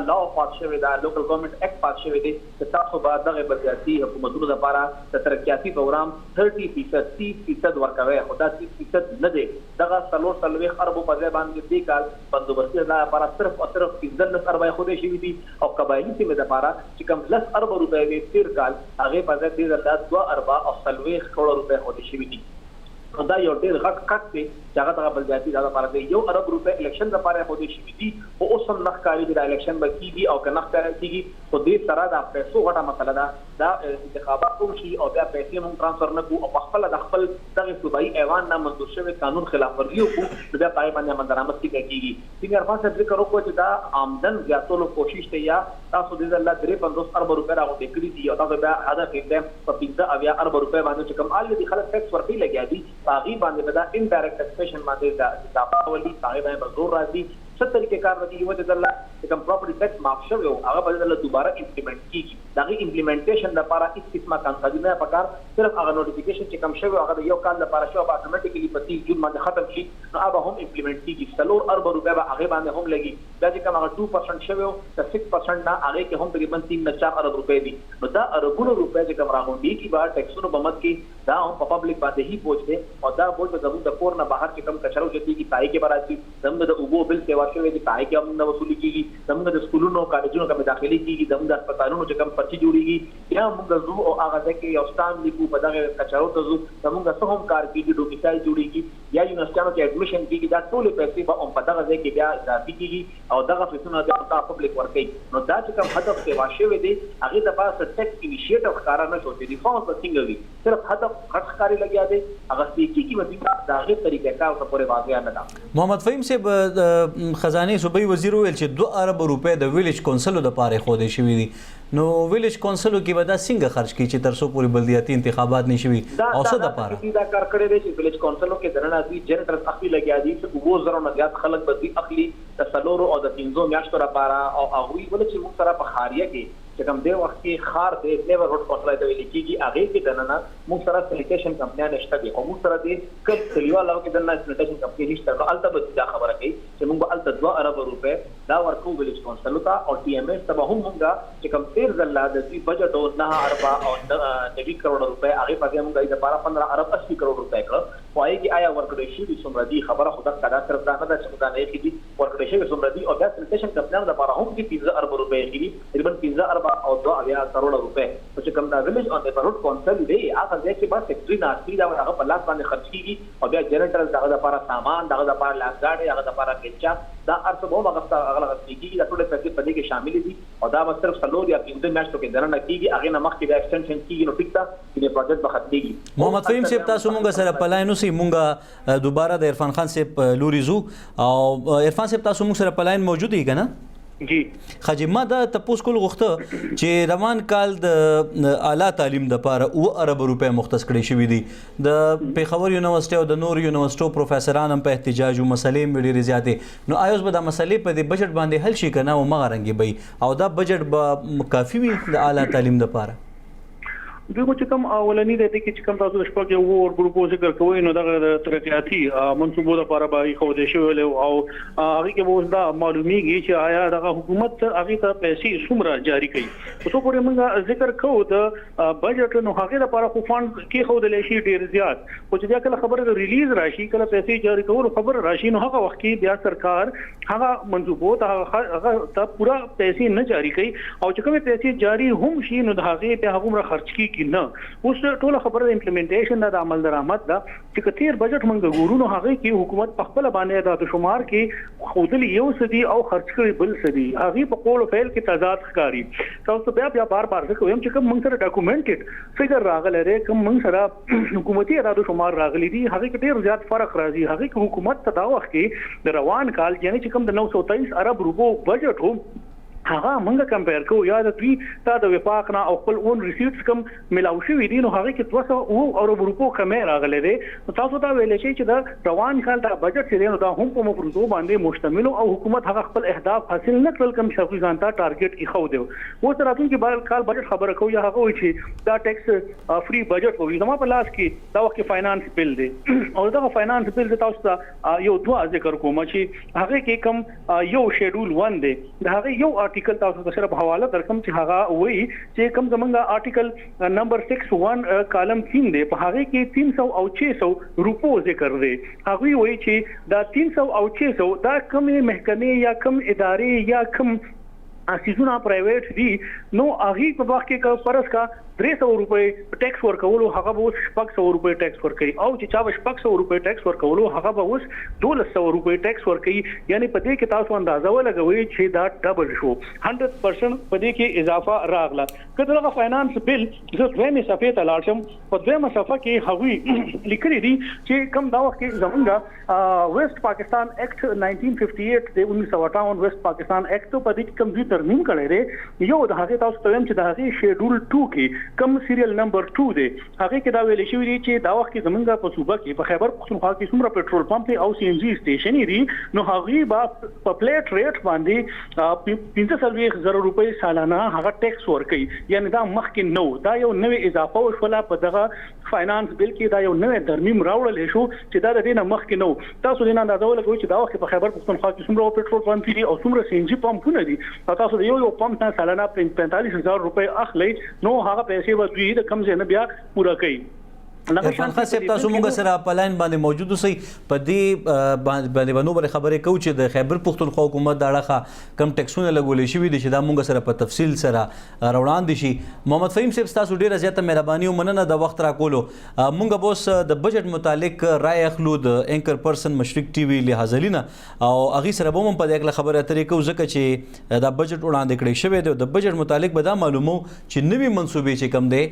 لا پاس شوی دا لوکل ګورنمنت اکټ پاس شوی دی چې تاسو بعد دغه بلدیاتي حکومتونو لپاره د ترقیاتي پروګرام 30% 30% ورکوي خو دا 30% نه دی دغه 3 ارب په ځای باندې دې کال بندوبستي لپاره صرف او صرف 15 ارب خو دې شوی دي او قبایلی سیمه لپاره چې کوم 10 ارب روپے وي 13 کال هغه په ځای دې 2 ارب او 30 کروڑ روپے خو دې شوی دي دا یو ډیر غټ کټ دی چې هغه دغه بلدیاتي دا لپاره دی 1 ارب روپے الیکشن لپاره خو دې شوی دي او اوس هم نخکاری د الیکشن به کیږي او که نخکاری کیږي خو دې سره د پیسو غټه مسله ده دا انتخابات وشي او بیا پیسې مونږ ترانسفر نه کوو او په خپل د خپل دغه صوبایي ایوان نه منظور شوی قانون خلاف ورزي وکړو بیا پای باندې عمل درآمد کیږي. څنګه عرفان صاحب ذکر وکړو چې دا آمدن زیاتولو کوشش ته یا تاسو د الله 53 ارب روپے راغونډ کړی دي او تاسو بیا هدف یې په 15 ارب روپے باندې چې کوم آل دي خلک ټیکس ورکړي لګیا دي هغه باندې دا انډایرکټ ټیکسیشن باندې دا پاولي هغه باندې زور راځي څه طریقې کار راځي یو د الله چې کوم پراپرټي ټیکس معاف شوی او هغه باندې دوباره امپلیمنٹ کیږي دا غي امپلیمنټیشن لپاره هیڅ قسمه کانسازي نه پکار صرف هغه نوټیفیکیشن چې کوم شوی هغه یو کال لپاره شو اتوماتیکلی په 30 جون باندې ختم شي نو هغه هم امپلیمنٹ کیږي 3 ارب روپے به هغه باندې هم لګي دا چې کوم هغه 2% شوی او 6% نه هغه کې هم تقریبا 3.4 ارب روپے دي نو دا اربونو روپے چې کوم راغونډي کی بار ټیکسونو بمت کې دا هم په پبلک باندې هی بوج دي او دا بوج به زموږ د کور نه بهر چې کوم کچرو چې کی پای کې براشي زموږ د اوبو بل سیوا شوی دي پای کې هم وصول کیږي زموږ د سکولونو کالجونو کې داخلي کیږي زموږ د هسپتالونو چې کوم پرچي جوړیږي یا موږ زو او هغه ځکه یو ستان لیکو په دغه کچرو ته زو زموږ څه هم کار کیږي ډومیسایل جوړیږي یا یونیورسيټانو کې اډمیشن کیږي دا ټول پیسې به هم په دغه ځای کې بیا اضافي کیږي او دغه فیسونه د پبلک ورکړي نو دا چې کوم هدف سیوا شوی دی هغه د پاسه ټیکس انیشیټیو ښکارا نه شوی دي فاوند څنګه وي صرف هدف خرڅکاري لګیا دی هغه سپیکی کی وظیفه دا غي طریقې کار ته پورې واضح نه ده. محمد فهیم صاحب خزانه صوبایي وزیر ویل چې 2 ارب روپے د ویلیج کونسلو د پاره خو دې شوی دي نو ویلیج کونسلو کې به دا څنګه خرج کی چې تر څو پورې بلدیاتي انتخابات نشوي او څه د پاره دا کار کړی دی چې ویلیج کونسلو کې درنه دي جنرال اخلي لګیا دي چې وګو زرو نه زیات خلک به دي اخلي د سلورو او د 300 میاشتو لپاره او هغه ول چې موږ سره په خاریه کې چې کوم دی وخت کې خار دی نیورهډ کونسل د ویل کېږي هغه کې دننه موږ سره سینیټیشن کمپنیان نشته دي او موږ سره دي کله کلیوالو کې دننه سینیټیشن کمپنی نشته نو البته دا خبره کوي چې موږ البته 2 ارب روپے دا ورکو ویلیج کونسل ته او ټي ام ایس ته هم موږ چې کوم 13 زله د دې بجټ او 9 ارب او 9 کروڑ روپے هغه په موږ د 15 ارب 80 کروڑ روپے کړو وایي کې آیا ورکړې شي څومره دي خبره خدا کدا تر دا نه ده چې دا نه کېږي ورکړې شي څومره دي او دا سینیټیشن کمپنیان لپاره هم کې 15 ارب روپے کېږي تقریبا 15 ارب او 2 کروڑ روپے چې کوم دا ویلیج او نیبرهډ کونسل دی هغه ځکه بس سیکریټری ناشري دا هغه په لاس باندې خرج کیږي او بیا جنریټر دغه لپاره سامان دغه لپاره لاګاډي هغه لپاره کچا دا ارڅ به هغه هغه کیږي دا ټول پیسې په دې کې شامل دي او دا به صرف سلور یا 15 میاشتو کې درنه کیږي هغه نه مخکې بیا ایکسټنشن کیږي نو ټیک تا چې پروجیکټ به ختميږي. محمد فهیم صاحب تاسو مونږ سره پلاین سي مونږ دوباره د عرفان خان صاحب لوري زو او عرفان صاحب تاسو مونږ سره پلاین موجود دی کنه جی خجما دا تپوس کول غوښته چې روان کال د اعلی تعلیم د پاره او ارب روپے مختص کړي شوی دي د پیښور یونیورسيټي او د نور یونیورسيټو پروفیسوران هم په احتجاج او مسلې ډېرې زیاتې نو آیوس به د مسلې په د بجټ باندې حل شي کنه او مغرنګي به او دا بجټ به کافي وي د اعلی تعلیم د پاره دغه چې کوم اولنی د دې چې کوم تاسو شپږ یو ور ګروپ ذکر کوی نو دغه ترقیاتی منصوبو لپاره به خو دې شو او هغه کې وو دا معلومیږي چې آیا دغه حکومت هغه ته پیسې څومره جاری کړي په تو پورې موږ ذکر کوو د بجټ نو هغه لپاره خو فند کې خو دې شي ډیر زیات او چې دا کله خبره ریلیز راشي کله پیسې جاری کول خبر راشي نو هغه وخت کې بیا سرکار هغه منصوبو ته پورا پیسې نه جاری کړي او چې کوم پیسې جاری هم شي نو هغه په هغه خرچ کی نه اوس ټول خبره امپلیمنټیشن د عمل درآمد دا چې کثیر بجټ موږ ګورو هغه کې حکومت په خپل باندې د شمار کې خودلی یو سدي او خرچ کړي بل سدي هغه په قول او فعل کې تضاد ښکاری تاسو بیا بار ځکه ویم چې کوم موږ سره ډاکومنټډ فګر راغلی دی کوم موږ سره حکومتي ارادو شمار راغلي دي هغه کې ډیر زیات فرق راځي هغه کې حکومت ته دا وخت کې د روان کال یعنی چې کوم د 923 ارب روپو بجټ وو هغه موږ کمپیر کوو یا د دوی تا د وفاق نه او خپل اون ریسیټس کم ملاو شوی دي نو هغه کې 200 ارب روپو کمې راغلي دي تاسو ته ویل شي چې د روان کال د بجټ چې نو دا هم په مفروضو باندې مشتمل او حکومت هغه خپل اهداف حاصل نه کړل کوم شخصي ځانته ټارګټ یې خو دی و تر راتلونکي کال بجټ خبره کوي هغه وایي چې دا ټیکس فری بجټ وي زموږ په لاس کې دا وخت فاینانس بل دی او دا فاینانس بل د تاسو ته یو دوه ذکر کوم چې هغه کې کم یو شیډول 1 دی دا هغه یو آرټیکل تاسو ته صرف حواله درکم چې هغه وایي چې کوم زمونږ آرټیکل نمبر 61 کالم 3 دی په هغه کې 300 او 600 روپو ذکر دی هغه وایي چې دا 300 او 600 دا کوم محکمې یا کوم ادارې یا کوم سیزونه پرایویټ دي نو هغه په وخت کې فرض کا 300 روپے ټیکس ورکولو هغه به 600 روپے ټیکس ورکړي او چې چا 600 روپے ټیکس ورکولو هغه به 1200 روپے ټیکس ورکړي یعنی په دې کې تاسو اندازه ولګوي چې دا ډبل شو 100% په دې کې اضافه راغله کله هغه فاینانس بل زه دویمه صفحه ته لاړم په دویمه صفحه کې هغوی لیکلي دي چې کوم دا وخت کې زمونږ ویسٹ پاکستان ایکټ 1958 د 1958 ویسٹ پاکستان ایکټ په دې کې کوم دوی ترمیم کړی دی یو د هغه تاسو ته ویم چې د هغه شیډول 2 کې کم سیریل نمبر 2 دی هغه کې دا ویل شوی دی چې دا وخت کې زمونږ په صوبه کې په خیبر پختونخوا کې څومره پېټرول پمپ او سی ان جی سټیشن دي نو هغه به په پلیټ ریټ باندې 15,000 روپے سالانه هغه ټیکس ورکړي یعنی دا مخکې نو دا یو نوې اضافه وشوله په دغه فاینانس بل کې دا یو نوې ترمیم راوړل شو چې دا د دې نه مخکې نو تاسو دې نه اندازه ولګوئ چې دا وخت په خیبر پختونخوا کې څومره پېټرول پمپ دي او څومره سی ان جی پمپونه دي تاسو د یو پمپ نه سالانه 45,000 روپے اخلي نو هغه پیسې به دوی د کم ځای نه بیا پوره کوي عرفان خان صاحب تاسو موږ سره په لاین باندې موجود اوسئ په دې باندې بنو بر خبرې کوو چې د خیبر پختونخوا حکومت دا اړخه کم ټیکسونه لګولې شوي دي چې دا موږ سره په تفصیل سره راوړاندې شي محمد فهیم صاحب تاسو ډیره زیاته مهرباني او مننه د وخت راکولو موږ به اوس د بجټ متعلق رای اخلو د اینکر پرسن مشرق ټي وي لحاظلینا او هغې سره به هم په دې اړه خبرې اترې کوو ځکه چې دا بجټ وړاندې کړی شوی دی د بجټ متعلق به دا معلومو چې نوي منصوبې چې کوم دی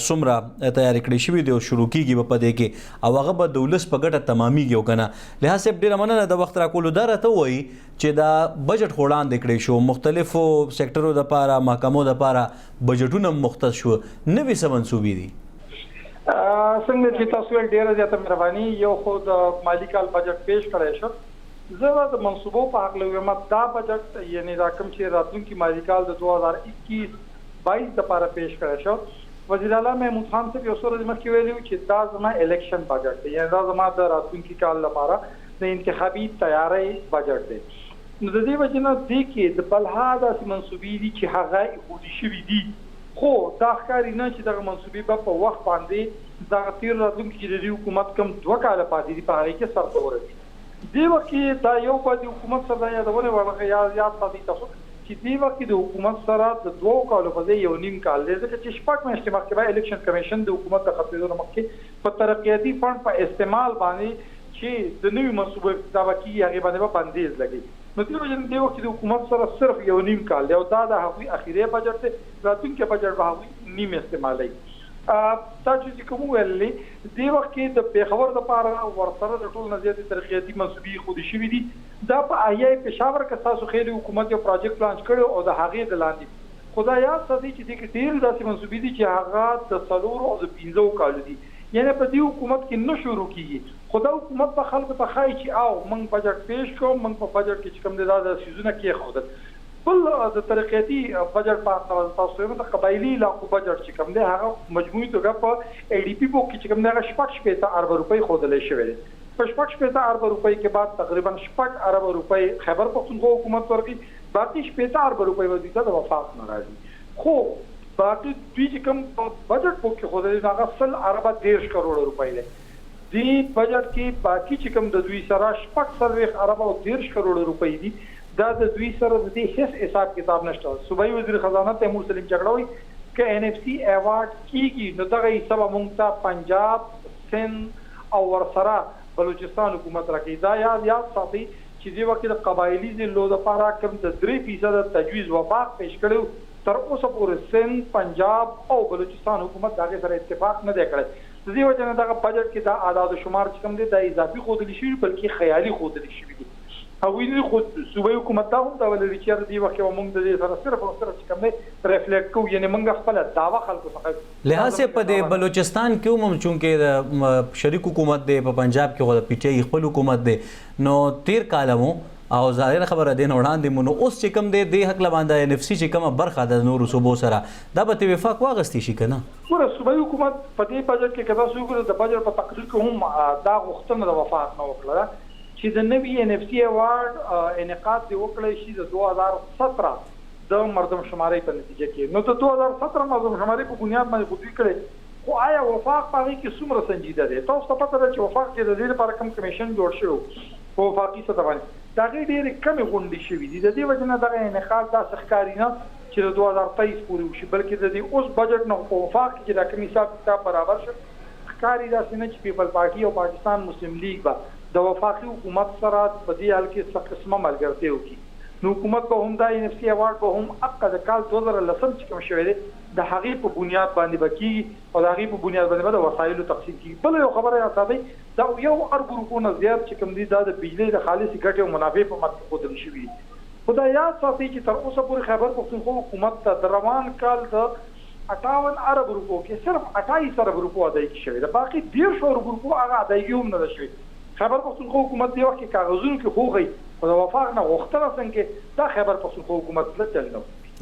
څومره تیارې کړې شوي دي او شروع کیږي په دې کې او هغه به د ولس په ګټه تمامیږي او کنه لحاظ صاحب ډیره مننه د وخت راکولو دا راته وایي چې دا بجټ وړاندې کړی شو مختلفو سیکټرو دپاره محکمو دپاره بجټونه مختص شو نوي څه منصوبې دي څنګه چې تاسو ویل ډیره زیاته مهرباني یو خو د مالی کال بجټ پیش کړی شو زه د منصوبو په حق لوم دا بجټ یعنی دا کوم چې راتلونکي مالی کال د 2021-22 لپاره پیش کړی شو وزیر اعلی محمود خان صاحب یو څو ورځې مخکې ویلي چې دا زما الیکشن بجټ دی یعنی دا زما د راتلونکي کال لپاره د انتخابي تیاری بجټ دی نو د دې وجه نه دی کې د بلها داسې منصوبې دي چې هغه ایښودل شوي دي خو دا ښکاري نه چې دغه منصوبې به په وخت باندې دغه تېر راتلونکي چې د دې حکومت کوم 2 کاله پاتې دي په هغې کې سرته ورسي دې وخت کې دا یو په حکومت سره دا یادونه وړه یاد ساتئ تاسو چې دې وخت د حکومت سره د 2 کالو په ځای 1.5 کال دی ځکه چې شپږ میاشتې مخکې به الیکشن کمیشن د حکومت د ختمېدو مخکې په ترقیاتي فنډ په استعمال باندې چې د نوي منصوبو افتتاح کېږي هغې باندې به بندیز لګي نو دې وجه نه دې وخت د حکومت سره صرف 1.5 کال دی او دا د هغوی اخري بجټ دی راتلونکی بجټ به هغوی نیم استعمالوي تا چې کوم ویلي دې وخت کې د پیښور دپاره ورسره د ټولو نه زیاتې ترقیاتي منصوبې ایښودل شوي دي دا په احیای پېښور کې تاسو خیلي حکومت یو پروجیکټ لانچ کړی او د هغې د لاندې خو دا یاد ساتئ چې دې کې ډېرې داسې منصوبې دي چې هغه د 4 او د 15 کالو دي یعنی په دې حکومت کې نه شروع کېږي خو دا حکومت په خلکو ته ښایي چې او موږ بجټ پیش کوو موږ په بجټ کې چې کوم دی دا د څیزونه کېښودل بل د ترقیاتي بجټ په تاسو د قبایلي علاقو بجټ چې کوم دی هغه مجموعي توګه په ای ډي پي بوک کې چې کوم دی هغه 6 ارب روپۍ ښودلی شوی دی په 6 ارب روپۍ کې بعد تقریبا 6 ارب روپۍ خیبر پختونخوا حکومت ورکړي باقي 6 ارب روپۍ به دوی ته د وفاق نه راځي خو باقي دوی چې کوم بجټ بوک کې ښودلی نو هغه 100 اربه 13 کروړه روپۍ دی دې بجټ کې باقي چې کوم د دوی سره 40 اربه او 13 کروړه روپۍ دي دا د دوی سره د دې هیڅ حساب کتاب نشته صوبایي وزیر خزانه تیمور سلیم جګړه وایي که ان اف سی ایوارډ کیږي نو دغه حساب موږ ته پنجاب سند او ورسره بلوچستان حکومت راکړي دا یاد ساتئ چې دې وخت د قبایلي ضلعو دپاره کوم د 3% تجویز وفاق پیش کړی تر اوسه پورې سند پنجاب او بلوچستان حکومت د هغې سره اتفاق نه دی کړی د دې وجه نه دغه بجټ کې دا اعداد و شمار چې کوم دی دا اضافي ښودلي شوي بلکې خیالي ښودلي شوي دي هغوی خو صوبایي حکومت دا هم دا ویلي چې دې وخت کې به موږ د دې سره صرف او صرف چې کوم دی ریفلیکټ کوو یعنی موږ خپله دعوه خلکو څخه لحاظ په دې بلوچستان کې هم چونکې د شریک حکومت دی په پنجاب کې خو د پی ټي آی خپل حکومت دی نو تیر کال مو او ظاهره خبره دی نه وړاندې مو نو اوس چې کوم دی دې حق باندې ان اف سی چې کومه برخه د نورو صوبو سره دا به اتفاق واغستی شي که نه ګوره صوبایي حکومت په دې بجټ کې که تاسو وګورئ د بجټ په تقریر کې هم دا غوښتنه د وفاق نه وکړه چې د نوي ان اف سی ایوارډ انعقاد دې وکړی شي د 2017 د مردم شمارۍ په نتیجه کې نو د 2017 مردم شمارۍ په بنیاد باندې خو دوی کړی خو آیا وفاق په هغې کې څومره سنجیده دی تاسو ته پته ده چې وفاق کې د دې لپاره کوم کمیشن جوړ شوی په وفاقي سطح باندې دا غي ډېرې کمې غونډې شوي دي. د دې وجه نه دغه انعقاد داسې ښکاري نه چې د 2023 پورې وشي، بلکې د دې اوس بجټ نه په وفاق کې چې دا کوم حساب کتاب برابر شي ښکاري داسې نه چې پیپل پارټي او پاکستان مسلم لیگ به د وفاقي حکومت سره په دې حال کې څه قسمه ملګرتیا وکړي. نو حکومت به هم دا NFC ایوارډ به هم حق د کال 2010 چې کوم شوی دی د هغې په بنیاد باندې به کېږي او د هغې په بنیاد باندې به د وسایلو تقسیم کېږي. بله یو خبره یاد ساتئ، دا 1 ارب روپو نه زیات چې کوم دي دا د بجلۍ د خالصې ګټې او منافع په مټ ښودل شوي. خو دا یاد ساتئ چې تر اوسه پورې خیبر پښتونخوا حکومت ته د روان کال د 58 ارب روپو کې صرف 28 ارب روپو ادایګي شوې ده، باقي 150 ارب روپو هغه ادایګي هم نه ده شوې. خیبر پښتونخوا حکومت دې وخت کې کاغذونو کې خوغی خو د وفاق نه غوښتنه څنګه دا خیبر پښتونخوا حکومت له چل نه.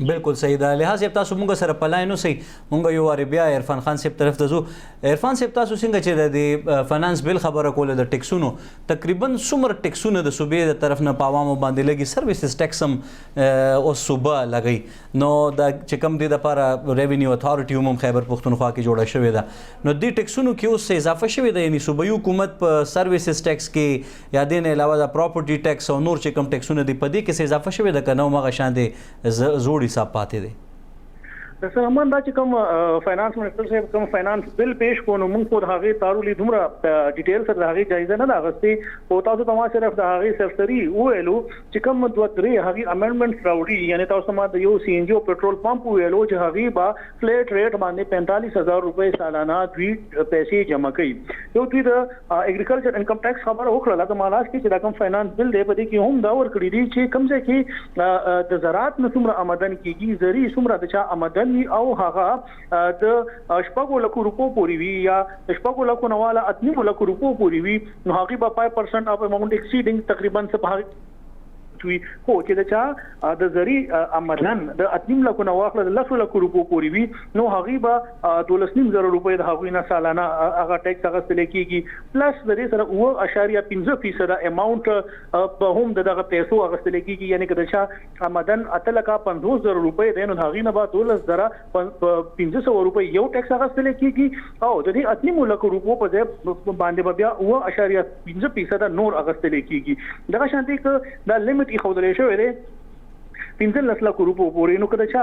بالکل صحیح ده. لحاظ صاحب تاسو مونږ سره پلای نو سي مونږ یو واری بیا عرفان خان صاحب طرف ته زو. عرفان صاحب تاسو څنګه چې د فینانس بل خبره کوله د ټیکسونو تقریبا څومره ټیکسونه د صوبې د طرف نه پاوامو باندې لګي سرویسز ټیکس هم او صوبه لګي نو دا چې کم دي د لپاره ریونیو اتھارټي هم خیبر پښتونخوا کې جوړه شوې ده نو دې ټیکسونو کې اوس اضافه شوې ده یعنی صوبایي حکومت په سرویسز ټیکس کې یا دین علاوه د پراپرټي ټیکس او نور چې کم ټیکسونه دي په دې کې اضافه شوې ده کنه مغه شان دي زوړ حساب پاتې دي. سر امان دا چې کوم فاینانس منسٹر صاحب کوم فاینانس بل پیش کو نو موږ په هغه تارولې دومره ډیټیل سره هغه جایزه نه راغستې او تاسو ته ما صرف د هغه سرسری ویلو چې کوم دوه درې هغه امندمنټ راوړي یعنی تاسو ما د یو CNG او پټرول پمپ ویلو چې هغه با فلیټ ریټ باندې 45,000 روپے سالانه دوی پیسې جمع کوي. یو دوی د اګریکلچر انکم ټیکس خبره وکړه ته مالاس کې چې دا کوم فاینانس بل دی په دې کې هم دا ور کړی دي چې کوم ځای کې د زراعت نو څومره آمدن کیږي زری څومره د چا آمدن او هغه د شپږو لکو روپو پورې وي یا شپږو لکو نه والا 8 لکو روپو پورې وي نو هغه به 5% اف اماونټ ایکسیډینګ تقریبا څه وي خو چې د چا د زری آمدن د 8 لکو نه واخله د 10 لکو روپو پورې وي نو هغه به 12.5 روپے د هغوی نه سالانه هغه ټیکس اخیستل کیږي پلس د دې سره 0.5% اماونټ په هم دغه پیسو اخیستل کیږي یعنی که د چا آمدن 8,50,000 روپے د نو هغه نه به 12,1500 روپے یو ټیکس اخیستل کیږي او د دې 8 لکو روپو په ځای باندې بیا 0.5% نور اخیستل کیږي. دغه شانتي ک د لیمټ خودلې شوې ده 15 لک روپو پورې نو کله چې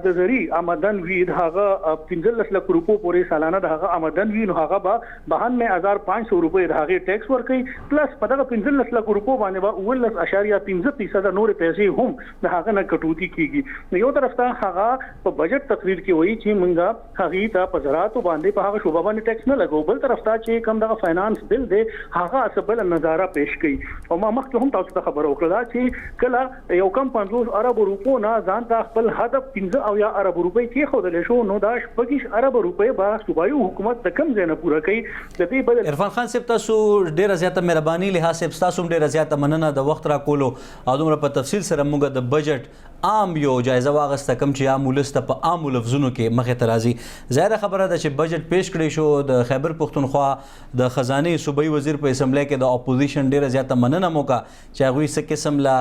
د زری آمدن وی دغه 15 لک روپو پورې سالانه دغه آمدن وی نو هغه به 92,500 روپے دغه ټیکس ورکړي پلس په دغه 15 لک روپو باندې به 19.5% نور پیسې هم دغه نه کټوتی کیږي. نو یو طرف ته هغه په بجټ تقریر کې وایي چې مونږه هغه ته په زراعت باندې په هغه شوبه باندې ټیکس نه لګو بل طرف ته چې کوم دغه فاینانس بل دی هغه اصل نظاره پیش کړي او ما مخکې هم تاسو ته خبر ورکړه چې کله یو کم 50 ارب روپو نه ځان ته خپل هدف 15 او یا ارب روپے کې خودل شو نو دا 25 ارب روپے به صوبایي حکومت د کم ځای نه پوره کوي. د دې بدل عرفان خان صاحب تاسو ډیره زیاته مهرباني لحاظ صاحب تاسو ډیره زیاته مننه د وخت را کولو او دومره په تفصیل سره موږ د بجټ عام یو جایزه واغسته کم چې عام ولسته په عام لفظونو کې مخه ترازی ظاهره خبره ده چې بجټ پیش کړی شو د خیبر پښتونخوا د خزانه صوبایي وزیر په اسمبلی کې د اپوزیشن ډیره زیاته مننه موکا چې هغه څه قسم لا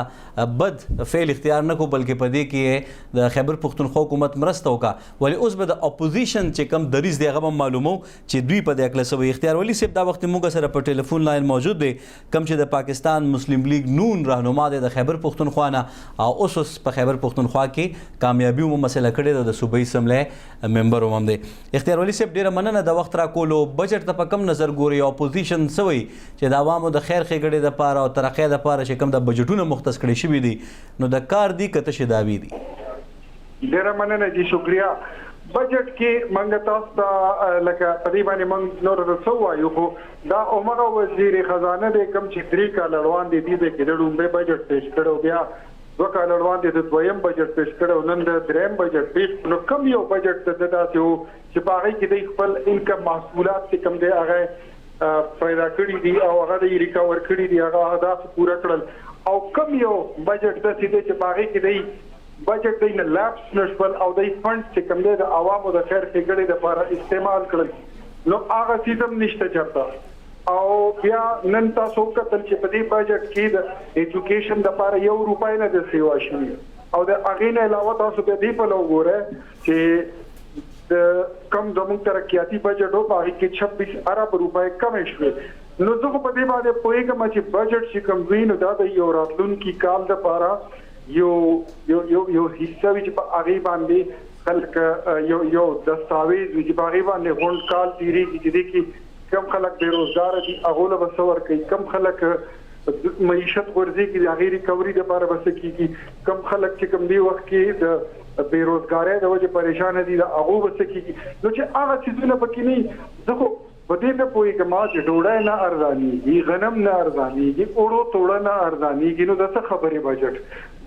بد فعل اختیار نه کو بلکې په دې کې د خیبر پښتونخوا حکومت مرسته وکا ولی اوس به د اپوزیشن چې کم دریز دی هغه معلومو چې دوی په دې اکل سوي اختیار ولی صاحب دا وخت موږ سره په ټلیفون لاین موجود دی کم چې د پاکستان مسلم لیگ نون راهنما دی د خیبر پښتونخوا نه او اوس په خیبر پښتونخوا کې کامیابی مو مسله کړې د صوبایي اسمبلی ممبر هم دی. اختیار ولی صاحب ډیره مننه د وخت را کولو بجټ ته په کم نظر ګوري اپوزیشن سوي چې د عوامو د خیر ښېګړې د پاره او ترقې د پاره چې کم د بجټونو مختص کړي شوي دي نو د کار دی کته شداوی دي. ډیره مننه جی شکریا. بجټ کې منګ تاسو ته لکه تقریبا منګ نور رسو وایو خو دا عمر وزیر خزانه د کم چې 3 کال روان دي د کې د ډومبه بجټ پیش کړو بیا 2 کال روان دي د دویم بجټ پیش کړو نن د دریم بجټ پیش نو کم یو بجټ د داسې وو چې په هغه کې د خپل انکم محصولات چې کم دی هغه پیدا کړی دي او هغه د ریکور کړی دي هغه اهداف پوره کړل او کم یو بجټ د چې په هغه کې دی بجټ دی نه لاپس نشول او د فند چې کم دی د عوامو د خیر ښېګړې لپاره استعمال کړل نو هغه سیستم نشته چرته او بیا نن تاسو کتل چې په دې بجټ کې د ایجوکیشن لپاره 1 روپۍ نه د سیوا شوی او د هغې نه علاوه تاسو په دې په وګورئ چې د کم زموږ ترقیاتي بجټ او هغې کې 26 ارب روپۍ کمې شوې نو زه په دې باندې پوهیږم چې بجټ چې کوم وی نو دا د یو راتلونکي کال لپاره یو حصہ وی چې په هغه باندې خلک یو دستاویز وی چې په هغه باندې غونډ کال تیریږي چې دې کې کم خلک بیروزګار دي هغه له بسور کوي کم خلک معیشت ورځي کې هغه ریکوري لپاره بس کیږي کم خلک چې کم دی وخت کې د بیروزګاری د وجه پریشان دي هغه بس کیږي نو چې هغه څه نه پکې نه زه خو په دې نه پوهیږم چې ډوډۍ نه ارزانيږي غنم نه ارزانيږي اوړو توړه نه ارزانيږي نو د څه خبرې بجټ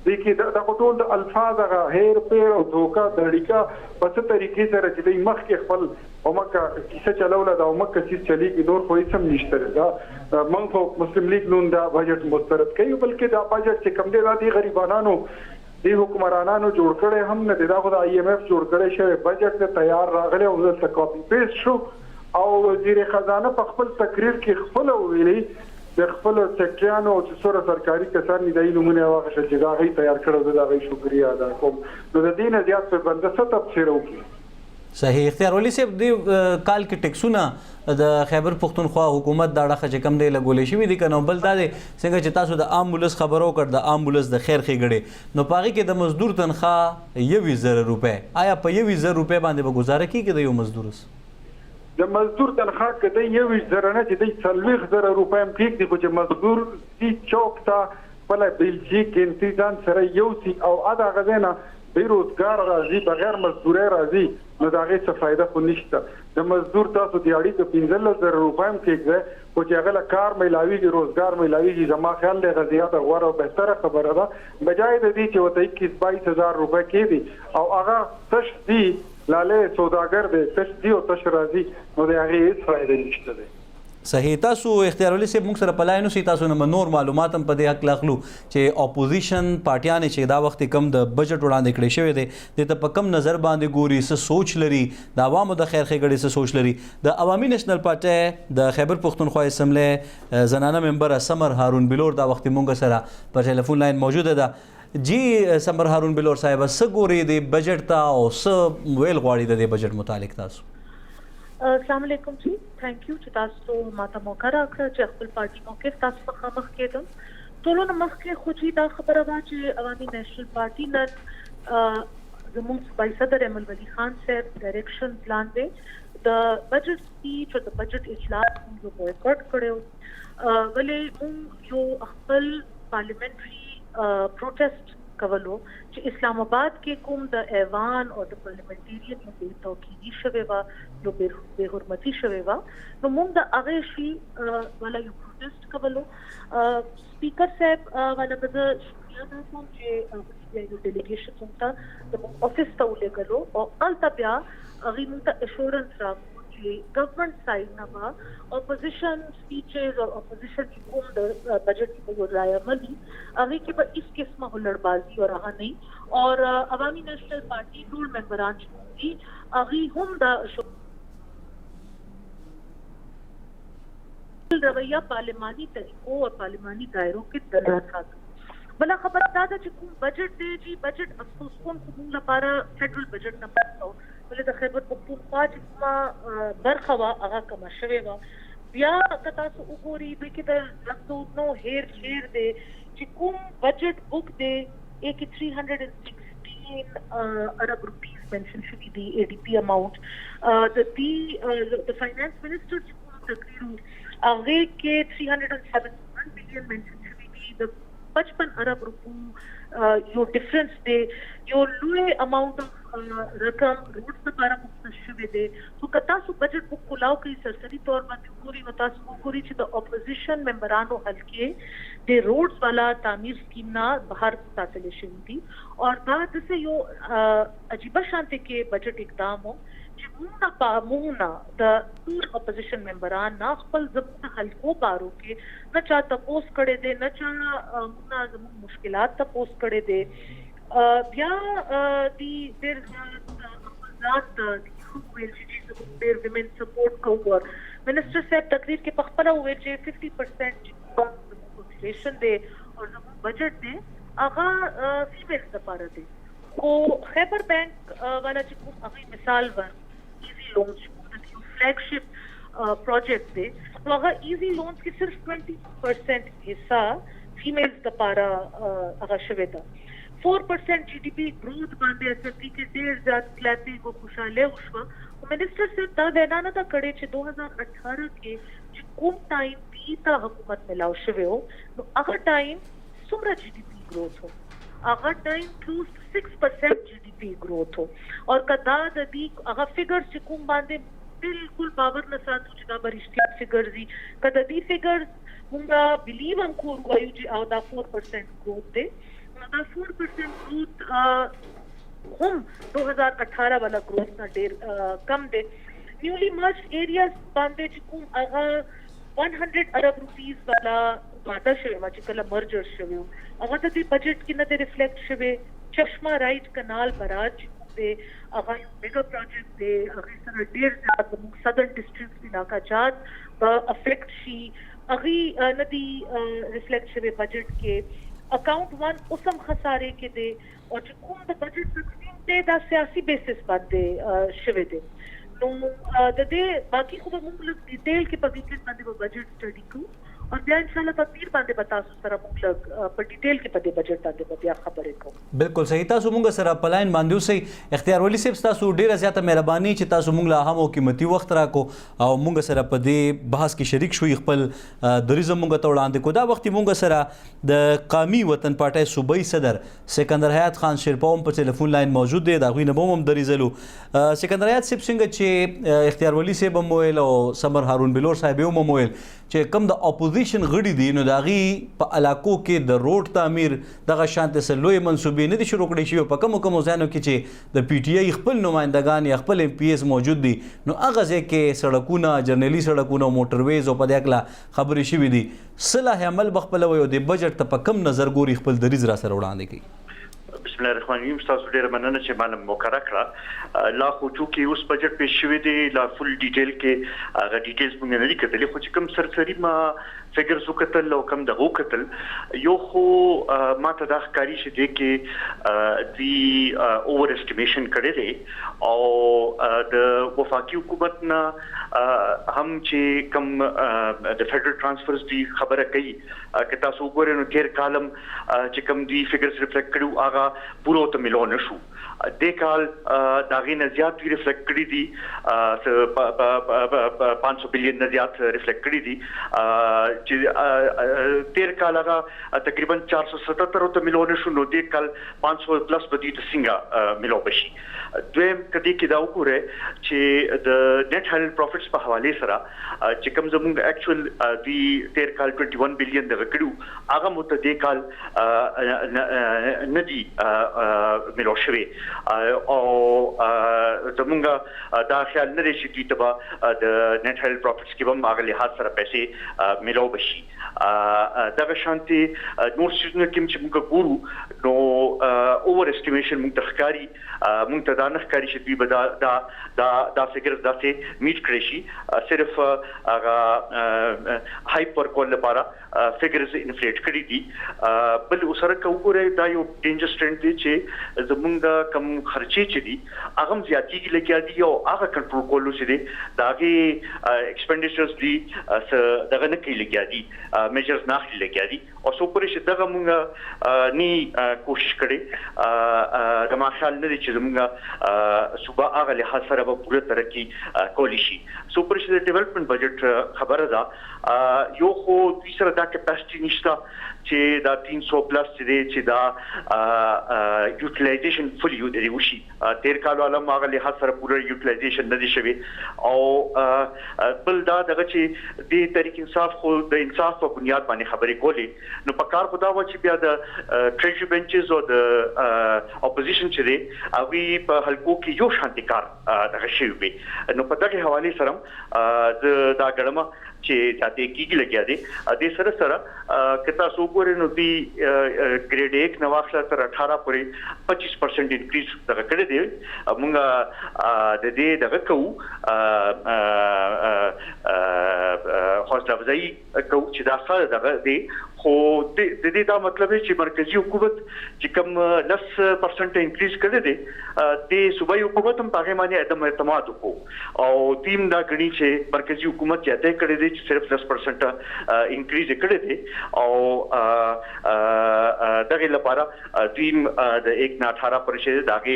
دې کې د ټول د الفاظ هغه هیر پیر او دوکا دړیکا په څه طریقې سره چې د مخ کې خپل اومکه کیسه چلوله دا اومکه چې چلی کې نور خو هیڅ هم نشته دا موږ خو مسلم لیگ نون دا بجټ مسترد کوي بلکې دا بجټ چې کم دی دا دی غریبانو دی حکمرانانو جوړ کړي هم نه دا خو د IMF جوړ کړي شوی بجټ ته تیار راغلی او دلته کاپی پیسټ شو او وزیر خزانه په خپل تقریر کې خپل ویلي د خپل سیکټریانو او څوره سرکاري کسان نه دی نمونه واغه چې دا غي تیار کړو دا غي شکریا ادا کوم نو د دې نه زیات په بنده ست تفسیر وکړي صحیح اختیار ولې صاحب دی کال کې ټیکسونه د خیبر پختونخوا حکومت دا ډخه چې کم دی لګولې شوی دي کنه بل دا څنګه چې تاسو د عام ولس خبرو کړ د عام ولس د خیر خېګړې نو پاغي کې د مزدور تنخواه 1000 روپے آیا په 1000 روپے باندې به گزاره کیږي د یو مزدور د مزدور تنخواه کده یو زرنه چې د 30,000 روپۍ هم کېږي دی خو چې مزدور سی چوک ته خپل بلجیک انتظام سره یو سی او ادا غزنه بیروزګار راځي بغیر مزدوري راځي نو دا غي څه فائدہ خو نشته د مزدور تاسو دیاړي د 15,000 روپۍ هم کېږي خو چې هغه کار ملاويږي روزګار ملاويږي زما خیال دی غزيات غوړ او بهتره خبره ده بجای د دې چې وته 21-22,000 روپۍ کېږي او هغه تش دی لاله سوداګر دی تش دی او تش راځي نو د هغه هیڅ فائدہ نشته دی صحیح تاسو اختیار ولې سه موږ سره پلاینو سي تاسو نه نور معلومات هم په دې حق لاخلو چې اپوزیشن پارټیان چې دا وخت کم د بجټ وړاندې کړی شوی دی د په کم نظر باندې ګوري څه سوچ لري د عوامو د خیر خېګړې څه سوچ لري د عوامي نېشنل پارټي د خیبر پختونخوا اسمبلی زنانه ممبر سمر هارون بلور دا وخت موږ سره په ټلیفون لاین موجود ده جی سمر هارون بلور صاحب څه ګوري د بجټ ته او څه ویل غواړي د بجټ متعلق تاسو السلام علیکم جی تھینک یو چې تاسو ماته موقع راکړه چې خپل پارټي موقف تاسو په خامخ کېدم ټولو نه مخکې خو چې دا خبره ده چې عوامي نېشنل پارټي نن زموږ صوبایي صدر احمد ولی خان صاحب ډایریکشن پلان دی د بجټ سپیچ او د بجټ اجلاس موږ بویکاټ کړو ولې موږ یو خپل پارلیمنټري پروټیسټ کولو چې اسلام آباد کې کوم د ایوان او د پارلیمنټریان یو بې توقیدي شوی و یو بې حرمتي شوی و نو موږ د هغې شي والا یو پروټیسټ کولو سپیکر صاحب والا به زه شکریه ادا کوم چې یو ډیلیګیشن موږ ته د موږ افس ته ولېږلو او هلته بیا هغوی موږ ته ایشورنس راکړو گورنمنٹ سائڈ نہ اپوزیشن سپیچز اور اپوزیشن کی کوم د بجٹ کی رائے عملی اگے کہ اس قسم ہلڑ بازی اور رہا نہیں اور عوامی نیشنل پارٹی ٹول ممبران چکی اگے ہم دا رویہ پارلیمانی طریقوں اور پارلیمانی دائروں کے درمیان تھا بلا خبر دا چې کوم بجټ دی جی بجټ افسوس کوم کوم لپاره فدرال بجټ نه پاتو ولې د خیبر پختونخوا چې کومه برخه وا هغه کم شوی و بیا که تاسو وګورئ دوی کې د لږ نو هیر شیر دی چې کوم بجټ بک دی 316 ارب روپیز مینشن شوی دی ADP اماؤنٹ د فائنانس منسٹر چې کوم تقریر هغه کې 371 بلین مینشن شوی دی د 55 ارب روپو یو ډیفرنس دی یو لوی اماؤنٹ اف رقم روډ لپاره مختص شوی دی خو که تاسو بجټ بک کولاو کوي سرسري طور باندې وګورئ نو تاسو وګورئ چې د اپوزیشن ممبرانو حلقې د روډز والا تعمیر سکیم نه بهر ساتل شوی دي او دا د یو عجیبه شانته کې بجټ اقدام و چې موږ نه د ټول اپوزیشن ممبران نه خپل ضبط حلقو بارو کې نه چا تپوس کړی دی نه چا موږ زموږ مشکلات تپوس کړی دی بیا دی دیر ذات ویل چې ډېر ویمن سپورټ کوو اور منسٹر صاحب تقریر کې پخپله وویل چې 50% پاپولیشن دی او زموږ بجټ دی هغه فیمیلز لپاره دی خو خیبر بینک والا چې کوم هغوی مثال ور ایزي لونز چې کوم د یو فلیګ شپ प्रोजेक्ट दे तो अगर इजी लोन्स की सिर्फ 20% हिस्सा फीमेल्स द पारा अगर शवेदा 4% GDP ग्रोथ बांधे असती के देर जात क्लैपिंग को खुशाले उशवा मिनिस्टर से ता वैनाना ता कड़े छे 2018 के जो कुम टाइम बीता हुकूमत में लाव शवे हो तो अगर टाइम सुमरा GDP ग्रोथ हो अगर time close to 6% GDP growth हो और कदा ददी अगर फिगर्स चिकुम बांधे बिल्कुल बाबर न साथ उचना बरिश्तिया फिगर्स ही कददी फिगर्स मुंगा बिलीव हम को रुआयु जी आवदा 4% ग्रोथ दे 4% ग्रोथ हम 2018 वाला ग्रोथ ना डेर कम दे न्यूली मर्ज एरियाज बांधे चिकुम अगर 100 अरब रुपीस वाला वादा शवे माचिकला मर्जर शवे अगर दी बजट की नदे रिफ्लेक्ट शवे चश्मा राइट कनाल बराज दे अगर मेगा प्रोजेक्ट दे अगर सर डेर जात सदर्न डिस्ट्रिक्ट इलाका जात अफेक्ट शी अगी नदी रिफ्लेक्ट शवे बजट के अकाउंट 1 उसम खसारे के दे और चिकुम द बजट तकसीम दे दा सियासी बेसिस बात दे शवे दे नो दे बाकी खूब मुंगलक डिटेल के पब्लिकेट बांधे वो बजट स्टडी को और बिया इंशाल्लाह तकदीर बांधे बता सो सरा मुंगलक पर डिटेल के पदे बजट बांधे बिया खबरें को बिल्कुल सही तासु मुंग सरा पलाइन बांधु से इख्तियार वली से तासु ढेर ज्यादा मेहरबानी च तासु मुंगला हम कीमती वक्त राको او मुंग सरा पदे बहस की शरीक शो खपल दरिज्म मुंग तोड़ांदे को दा वक्त मुंग सरा द कामी वतन पार्टी सूबाई सदर सिकंदर हयात खान शेरपाम पर टेलीफोन लाइन मौजूद है दागी नबोम दरिजलू सिकंदर हयात सिप सिंह चे इख्तियार वली से बमोइल और समर हारून बिलोर साहब मोइल चे कम द अपोजिशन गड़ी दी नो दागी प इलाकों के द रोड तामीर दगा शांति से लोए मंसूबे ने शुरू कड़ी शी प कम कम ज़ानो कि चे द PTI खपल नुमाइंदगान या खपल MPs मौजूद दी नो आगाज़े के सड़कूना जर्नली सड़कूना मोटरवेज और पदयाकला खबरी शी दी सलाह अमल बखपल वो दे बजट त प कम नजर गोरी खपल दरिज रा सर उड़ाने की बिस्मिल्लाहिर्रहमानिर्रहीम तासु ढेर मनना चे मालूम मोकरा करा ला खुचू की उस बजट पे शिवे दे ला फुल डिटेल के अगर डिटेल्स मुझे नहीं करते ले खुच कम सरसरी मा फिगर्स उकतल लो कम द उकतल यो खो मा तदाखकारी से दे के दी ओवर एस्टिमेशन करे दे और द वफाकी हुकूमत ना हम चे कम द फेडरल ट्रांसफर्स दी खबर कई कि तासु गोरे नो केर कालम चे कम दी फिगर्स रिफ्लेक्ट करू आगा पूरो तो मिलो नशू देकाल दागी नजियात भी रिफ्लेक्ट करी दी 500 बिलियन नजियात रिफ्लेक्ट करी दी तेर काल आगा तकरीबन 477 तो मिलो नशू नो देकाल 500 प्लस बदी तो सिंगा मिलो बशी द्वेम कदी की दाऊ को रे चे द नेट हैंडल प्रॉफिट्स पर हवाले सरा चिकम जमुंग एक्चुअल दी तेर काल 21 बिलियन द करू आगा मुत देकाल नदी मिलो शवे और जमुंगा दा ख्याल न रेशी की तबा द नेट हेल्थ प्रॉफिट्स की बम आगे लिहाज सर पैसे मिलो बशी दगा शांति नोट सीजन किम चिमुंगा गुरु नो ओवर एस्टिमेशन मुंग तखकारी मुंग तदानखकारी शद्वी बदा दा दा दा फिगर्स दा से मीट क्रेशी सिर्फ आगा हाइपर कॉल पारा फिगर्स इन्फ्लेट करी दी बल उसर का उगरे दा यो डेंजर ट्रेंड दे चे जमुंगा कम खर्चे चे दी आगम ज्यादा की लेके आदी यो आगा कंट्रोल कोलो से दे दागे एक्सपेंडिचर्स दी दगा न की लेके आदी मेजर्स ना की लेके आदी और सोपरे से दगा मुंगा नी कोशिश करे दमा ख्याल न दे चे जमुंगा सुबह आगा लिहाज सर अब पूरे तरह की कोलिशी सोपरे से डेवलपमेंट बजट खबर दा यो खो तीसरा दा कैपेसिटी निश्ता चे दा 300 प्लस चे दा यूटिलाइजेशन फुल यूशी तेर काल वाला मागा लिहाज सर पूरा यूटिलाइजेशन न दिशवे और बल दा दगा चे दे तरीक इंसाफ को द इंसाफ पर बुनियाद माने खबरें कोले नो पकार खुदा व चे बिया द ट्रेजरी बेंचेस और द ऑपोजिशन चे दे अभी हल्को की यो शांतिकार दगा शेवे नो पता के हवाले सरम दा गड़मा चे जाते की लग्या दे सर सर किता सोगोरे नो दी ग्रेड 1 नवाखला तर 18 पुरे 25% इंक्रीज दगा करे दे मुंगा दे दगा कऊ हौसला अफजाई कऊ चिदा दगा दे خو د دې دا مطلب چې مرکزی حکومت چې کوم 10% انکریز کړی دی د صوبایي حکومت هم هغه باندې عدم اعتماد وکړو او ټیم دا غني چې مرکزی حکومت چې اته کړی دی چې صرف 10% انکریز کړی دی او دغه لپاره ټیم د 1.18% داګه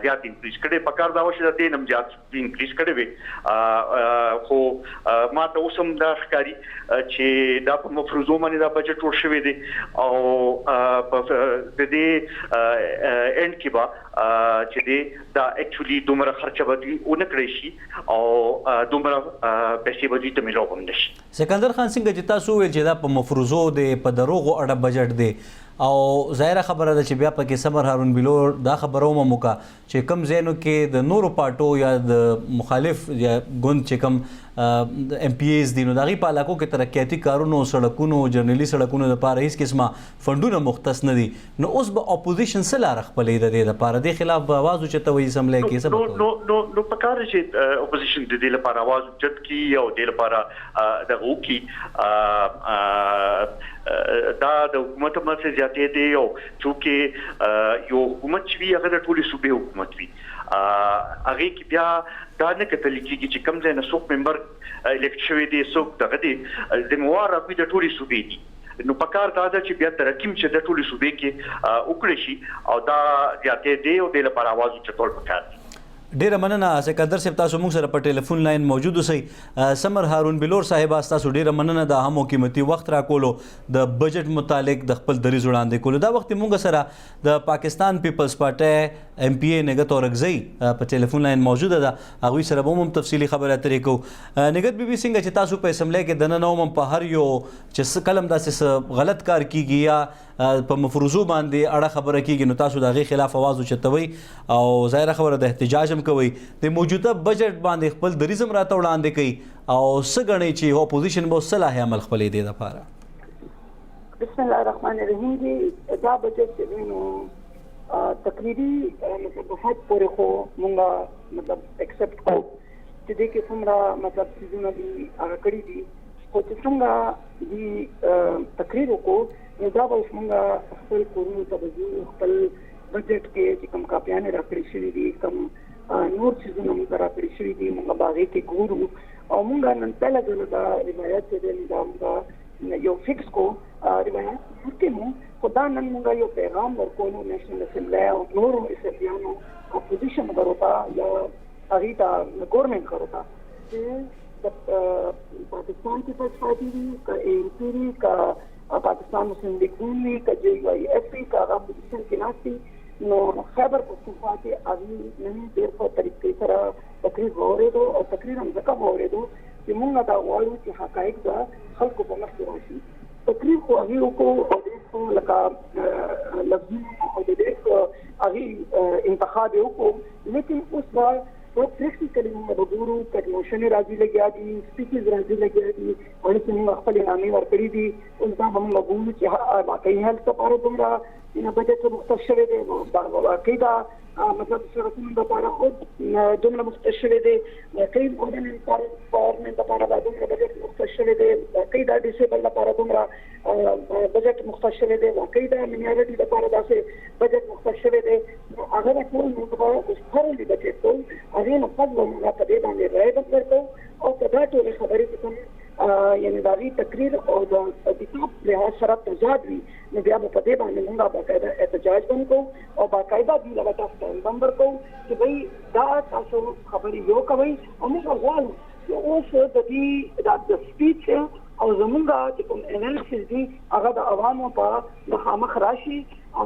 زیات انکریز کړي پکار دا وشه د نم زیات انکریز کړي وي خو ما ته اوسم دا ښکاری چې دا په مفروضو باندې دا بجټ ور شوی دی او د دې اند کې با چې دا اکچولی دومره خرچه بدی اون کړی شي او دومره پیسې بدی ته ملو هم نشي. سکندر خان څنګه چې تاسو ویل چې دا په مفروضو دی په دروغو اړه بجټ دی او ظاهره خبره ده چې بیا پکې سمر هارون بلور دا خبرو موکا چې کم زینو کې د نورو پارټو یا د مخالف یا ګوند چې کم ایم پی ایز دي نو دغه په علاقو کې ترقیاتي کارونو سړکونو جرنلي سړکونو لپاره هیڅ قسمه فندونه مختص نه دي نو اوس به اپوزیشن سره خپلې د دې لپاره د خلاف به आवाज اوچتوي اسمبلی کې څه نو پکاره چې اپوزیشن د دې لپاره आवाज اوچت کی او د لپاره دغه کی دا د حکومت مڅ زیاتې دي او چې یو حکومت چې هغه د ټولي صوبې حکومت وي هغه کې بیا دا نه کتل کېږي چې کوم ځای نه څوک ممبر الیکټ شوی دی څوک دغه دی ذمہوار د ټولي صوبې دي نو پکار دا چې بیا ترکیم چې د ټولي صوبې کې وکړي شي او دا زیاتې دی او د لپاره आवाज چتول پکار دي. ډیره مننه سکندر صاحب تاسو موږ سره په ټلیفون لاین موجود اوسئ. سمر هارون بلور صاحب تاسو ډیره مننه د همو قیمتي وخت راکولو د بجټ متعلق د خپل دریځ وړاندې کولو. دا وخت موږ سره د پاکستان پیپلز پارټي ایم پی ای نګت اورګزئی په ټلیفون لاین موجود ده هغوی سره به هم تفصیلي خبره اترې کوو. نګت بیبي څنګه چې تاسو په اسمبلی کې دننه هم په هر یو چې کلم داسې غلط کار کیږي یا په مفروضو باندې اړه خبره کیږي نو تاسو د هغې خلاف आवाज اوچتوئ او ظاهره خبره د احتجاج هم کوئ د موجوده بجټ باندې خپل دریځ هم راته وړاندې کوي او څه ګڼئ چې اپوزیشن به څه لاهې عمل خپلې دې دپاره. بسم الله الرحمن الرحیم دی دا بجټ چې دی نو تقریري مطلب حد پورې خو مونږ مطلب ایکسپټ کوو چې دې کې څومره مطلب څیزونه دي هغه کړي دي خو چې څنګه دي تقریر وکړو نو دا به اوس مونږ خپل کورونو ته به ځو خپل بجټ کې چې کوم کاپیانې راکړې شوي دي کوم نور څیزونه مونږ راکړې شوي دي مونږ به هغې کې ګورو او مونږ نن پهله ځله دا روایت چې دی دا مونږ یو فکس کو روایت مخکې مو خو دا نن مونږ یو پیغام ورکولو نیشنل اسمبلی او نورو اسمبلیانو اپوزیشن غړو ته یا هغې ته ګورنمنټ غړو ته چې د پاکستان پیپلز پارټي وي که اے این پي وي که پاکستان مسلم لیگ نون وي که جے یو آئی ایف وي که هغه اپوزیشن کې ناست وي نو خیبر پښتونخوا کې هغې نن ډېر ښه طریقې سره تقریر واورېدو او تقریر هم ځکه واورېدو چې مونږ دا غواړو چې حقایق د خلکو په مخ کې راشي. تقریر خو هغې وکړو او ډېر ښه لکه لفظونه او د ډېر ښه هغې انتخاب یې وکړو لیکن اوس به پریکټیکلی مونږ به ګورو که موشنې راځي لګیا دي سپیچز راځي لګیا دي وړې چې مونږ خپل انعامې ورکړي دي اوس دا به مونږ ګورو چې واقعي هلته لپاره دومره بجټ مختص شوی دی واقعي دا مطلب سړکونو لپاره خو دومره مختص شوی دی واقعي ګورنمنټ لپاره دا دومره بجټ مختص شوی دی واقعي دا ډیسیبل لپاره دومره بجټ مختص شوی دی واقعي دا مینیارټي لپاره داسې بجټ مختص شوی دی هغه به ټول موږ به اوس هرولي بجټ کوو هغې نه پس به موږ په دې باندې رایه بند ورکوو او که دا ټولې خبرې چې کوم یعنې د هغې تقریر او د کتاب لحاظ سره تضاد وي نو بیا به په دې باندې موږ باقاعده احتجاج بند کوو او باقاعده دوی له تاسو ته بند ورکوو چې بهی دا تاسو خبرې یو کوئ او موږ غواړو چې اوس د دې د سپیچ او زمونږ چې کوم انالیسس دي هغه د عوامو په مخامخ راشي او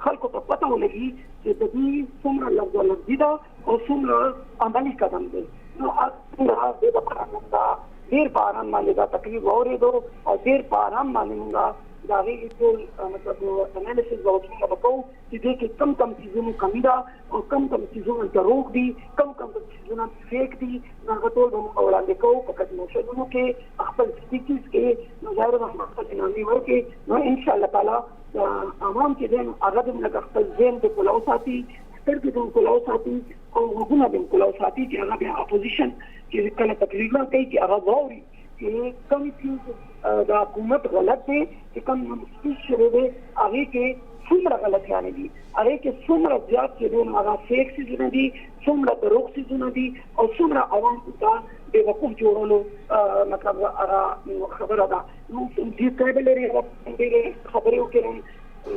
خلکو ته پته ولګي چې د دې څومره لفظي ده او څومره عملي قدم دی نو څنګه دې لپاره موږ ډېر په ارام باندې دا تقریر واورېدو او ډېر په ارام باندې موږ د هغې ټول مطلب انالیسس به ورڅخه به کوو چې دې کې کم کم څیزونو کمي ده او کم کم څیزونه دروغ دي کم کم څیزونه فیک دي نو هغه ټول به موږ وړاندې کوو په کنوینشنونو کې خپل سپیچز کې نو ظاهره به خپل انعامې ورکړي نو انشاءالله تعالی عوام چې دی نو هغه به موږ خپل ذهن دې کلاو ساتي سترګې دې کلاو ساتي او غوږونه دې کلاو ساتي چې هغه بیا اپوزیشن چې کله تقریرونه کوي چې هغه واوري چې کومې څیز دا حکومت غلط دی چې کوم سپیچ شروع دی هغې کې څومره غلطیانې دي هغې کې څومره زیات چې دی نو هغه فیک څیزونه دي څومره دروغ څیزونه دي او څومره عوام ته بېوقوف جوړولو مطلب هغه خبره ده نو دې ټرایبل ایریا ډېرې خبرې وکړم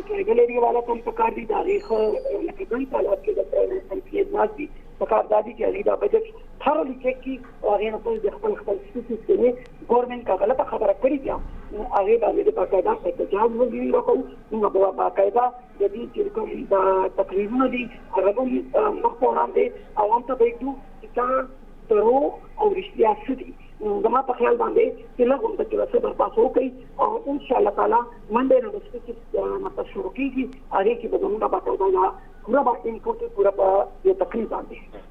ټرایبل ایریا والا ته هم پکار دي د هغې ښه لکه ګڼ حالات کې د فاینانس ایم پي ایز ناست دي پکار دا دي چې هغې دا بجټ thoroughly check کی او هغې نه پس د خپل سپیسیس کې ګورنمنټ کا غلطه خبره کړې بیا نو هغې باندې د باقاعده احتجاج وګړي راکوو موږ به باقاعده د دې چې کوم دا تقریرونه دي هغه به مخ په وړاندې عوام ته پرېږدو چې دا دروغ او رښتیا څه دي زما په خیال باندې چې لږ غونډه کې به څه برپاس وکړي او انشاءالله تعالی منډې نه به سپیسیس مطلب شروع کېږي هغې کې به زموږ باقاعده پوره به انپوټ پوره په دې تقریر باندې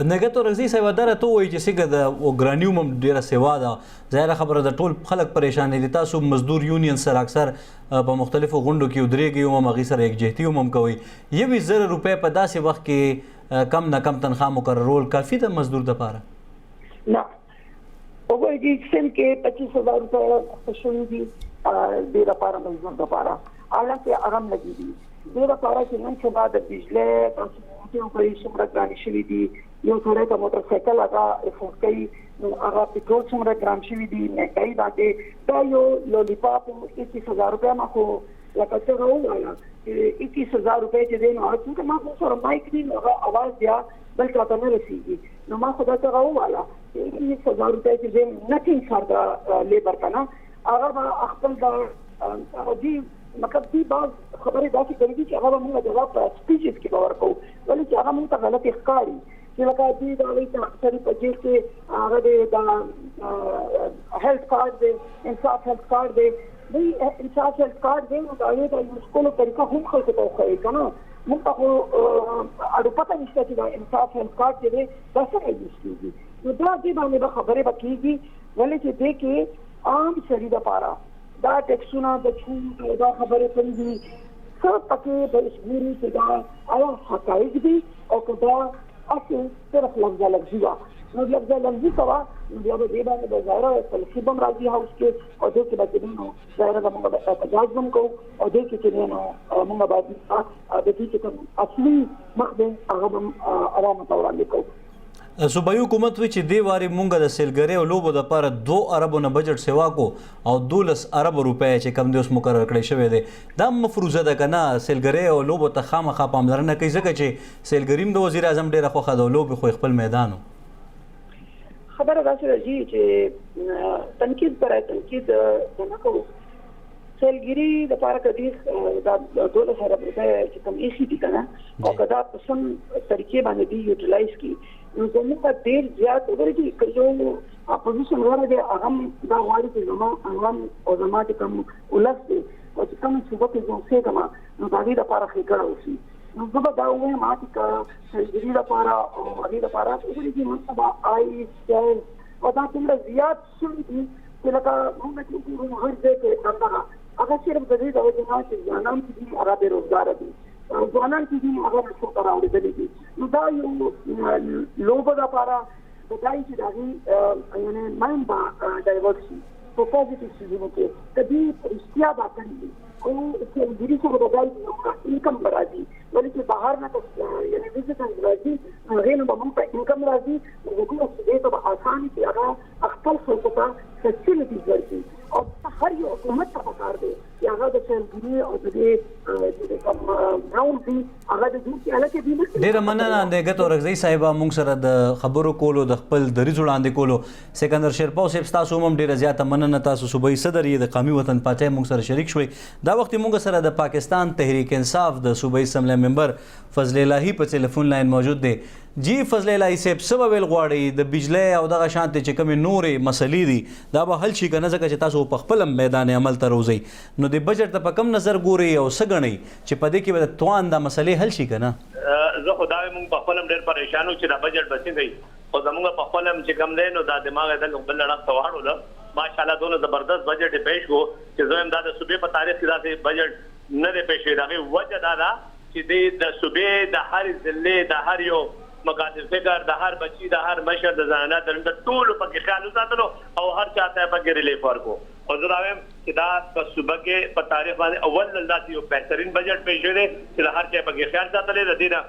نګهت ورغزي صاحب دا راته وایي چې څنګه د اوګرانیوم هم ډېره سیوا ده ظاهره خبره ده ټول خلک پریشان دي تاسو مزدور یونین سره اکثر په مختلفو غونډو کې ودرېږئ هم هغې سره یکجهتي هم کوئ 1,000 روپۍ په داسې وخت کې کم نه کم تنخواه مقررول کافي ده مزدور دپاره نه وګورئ چې سیم کې 25,000 روپۍ شوي دي دې لپاره مزدور دپاره حالانکه هغه هم لګي دي دې لپاره چې نن سبا د بجلۍ ټرانسپورټ څومره ګرانې شوي دي یو سړی ته موټر سایکل هغه افورډ کوي نو هغه پټرول څومره ګران شوي دي مهنګايي باندې دا یو لولیپاپ 21,000 روپۍ ما خو لکه څنګه ووایه چې 21,000 روپۍ چې دی نو هغه څنګه ما خو سره مایک دی نو هغه اواز بیا بل چا ته نه رسېږي نو ما خو دا څنګه ووایه چې 21,000 روپۍ چې دی نثینګ فار د لیبر که نه هغه به خپل د دي مطلب دې بعض خبرې داسې کوي چې هغه به موږ جواب په سپیچز کې به ورکوو ولې چې هغه موږ ته غلطې ښکاري چې لکه دوی د هغوی ته اکثري په جیب کې هغه دی د هیلث کارډ دی انصاف هیلث کارډ دی دوی انصاف هیلث کارډ دی نو د هغې د یوز کولو طریقه هم خلکو ته وښایي که نه موږ ته خو اډو پته نشته چې د انصاف هیلث کارډ چې دی دا څنګه یوز کېږي نو دا دې باندې به خبرې به کېږي ولې چې دې کې عام سړي دپاره دا ټیکسونه د چھوټ او دا خبرې کوي دي څه پکې به اشګوري چې دا آیا حقایق دي او که دا اصل صرف لفظه لفظي وه نو لفظه لفظي کوه نو بیا به دې باندې به ظاهره پالیسي به هم راځي هاوس کې او دې کې به چې دی نو ظاهره به موږ به احتجاج به هم کوو او دې کې چې دی نو موږ باید د دې چې کوم اصلي مخ دی هغه به هم عوامو ته وړاندې کوو صوبایي حکومت وی چې دې وارې مونږ د سیلګرۍ او لوبو دپاره 2 اربو نه بجټ سیوا کو او 12 ارب روپۍ چې کم دی اوس مقرر کړی شوی دی دا مفروضه ده که نه سیلګرۍ او لوبو ته خامخا پاملرنه کوي ځکه چې سیلګري هم د وزیر اعظم ډېره خوښه ده او لوبې خو خپل میدان خبره داسې راځي چې تنقید برای تنقید نه کوو سیلګري دپاره که دې دا 12 ارب روپۍ چې کوم ایښي دي که نه او که دا په سم طریقې باندې دي یوټیلایز کړي نو زموږ ډېر زیات وګورئ چې که یو اپوزیشن غواړی دی هغه هم دا غواړي چې زما عوام او زما چې کوم ولس دی او چې کومې صوبه کې زه اوسېږم نو د هغې دپاره ښېګړه وشي نو زه به دا ووایم چې که سیلګري دپاره او هغې دپاره وګورئ چې نن سبا آیس او دا څومره زیات شوي دي چې لکه موږ چې وګورو هر ځای کې همدغه هغه صرف د دې د وجې نه چې ځوانان چې دي هغه بېروزګاره دي ځوانان چې دي هغه مشهور ته راوړېدلي دي نو دا یو لوبه دپاره د دای چې د هغې یعنې ماینډ به ډایورټ شي په پوزیټیو څیزونو کې که دوی رښتیا دا کړي دي او سیلګري سره د دای انکم به راځي ولې چې بهر نه یعنې وزټرز راځي هغې نه به موږ ته انکم راځي نو وګوره چې دې ته به اسانه چې هغه خپل خلکو ته فیسیلیټیز ورکړي او هر یو حکومت ته پکار دی چې هغه د سیلګري او د دې کوم ګراوند دي هغه د دوی چې هلکه دي ډېره مننه نګهت ورغزي صاحبه موږ سره د خبرو کولو د خپل دریځ وړاندې کولو سکندر شیرپاو صاحب ستاسو هم ډېره زیاته مننه تاسو صوبایي صدر یې د قومي وطن پاچا موږ سره شریک شوئ دا وخت موږ سره د پاکستان تحریک انصاف د صوبایي اسمبلی ممبر فضل الهي په ټلیفون لاین موجود دی جی فضل الهي صاحب څه به ویل غواړئ د بجلۍ او دغه شانتې چې کومې نورې مسلې دي دا به حل شي که نه ځکه چې تاسو په خپل میدان عمل ته روزئ نو د بجټ ته په کم نظر ګورئ او څه ګڼئ چې په دې کې به د توان دا مسلې حل شي که نه زه خو دا وایم موږ په خپل هم ډېر پریشان وو چې دا بجټ به څنګه وي خو زموږ په خپل هم چې کوم دی نو دا دماغ یې دلته بل اړخ ته واړوله ماشاءالله دونه زبردست بجټ یې پیش کړو چې زه وایم دا د صوبې په تاریخ کې داسې بجټ نه دی پیش شوی د هغې وجه دا ده چې د صوبې د هر ضلع د هر یو مقاصد فکر د هر بچي د هر مشر د زنانه د ټولو پکې خیال وساتلو او هر چاته پکې ریلیف ورکړو او زه دا وایم چې دا په صوبه کې په تاریخ باندې اول ځل داسې یو بهترین بجټ پیش شوی دی چې د هر چا پکې خیال ساتلی د دې نه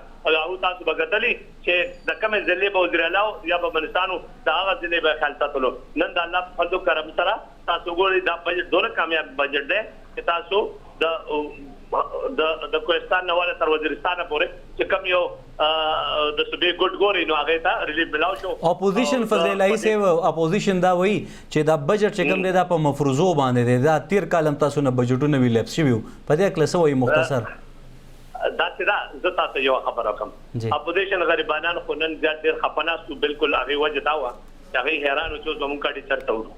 او تاسو به کتلي چې د کومې ضلعې به وزیر اعلی یا به بلوچستان د هغه ضلعې به خیال ساتلو نن د الله په فضل و کرم سره تاسو ګورئ دا بجټ دونه کامیاب بجټ دی چې تاسو د کوهستان نه تر وزیرستان پورې چې کوم یو د صوبې ګډ ګوري نو هغه ته ریلیف ملاو شو اپوزیشن فضل الهی صاحب اپوزیشن دا وایي چې دا بجټ چې کوم دی دا په مفروضو باندې دی دا تیر کال هم تاسو نه بجټونه وی لیپس شوي په دې اکله څه وایي مختصر دا چې دا زه تاسو یو خبره کوم اپوزیشن غریبانان خو نن ډېر خپناستو بالکل هغه وجه دا و چې هغه حیران و چې زموږ کډي چرته وړو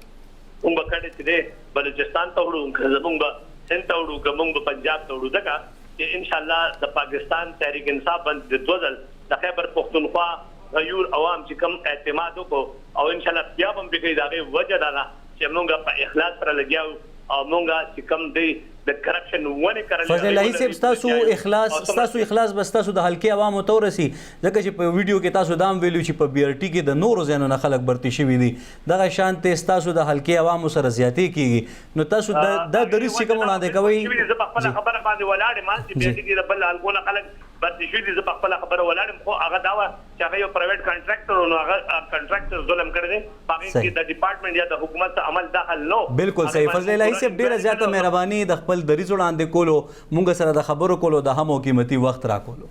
موږ به کډي چې بلوچستان ته وړو زموږ به سند ته وړو که موږ به پنجاب ته وړو ځکه چې انشاءالله د پاکستان تحریک انصاف باندې د 2 ځل د خیبر پښتونخوا غیور عوام چې کوم اعتماد وکړو او انشاءالله بیا هم بګی دا وجه دا چې موږ په اخلاص سره لګیاو او موږ چې کوم دی د کرپشن ونه کړل فضل الهی صاحب تاسو اخلاص بس تاسو د حلقې عوامو ته ورسي ځکه چې په ویډیو کې تاسو دام ویلو چې په بي ار ټي کې د نورو ځایونو نه خلک برتی شوي دي دغه شان تاسو د حلقې عوامو سره زیاتې کیږي نو تاسو د دریس چې کوم وړاندې کوي زه په خپل خبره باندې ولاړم ما چې بي ار ټي کې د بل الګونه خلک برتی شوي دي زه په خپل خبره ولاړم خو هغه دا و چې هغه یو پرایویټ کانټراکټر نو هغه کانټراکټر ظلم کړی دی باقي کې د ډپارټمنټ یا د حکومت عمل داخل نو بالکل صحیح فضل الهی صاحب ډیره زیاته مهرباني د خپل دریز وړاندې کولو مونږ سره د خبرو کولو د هم قیمتي وخت راکولو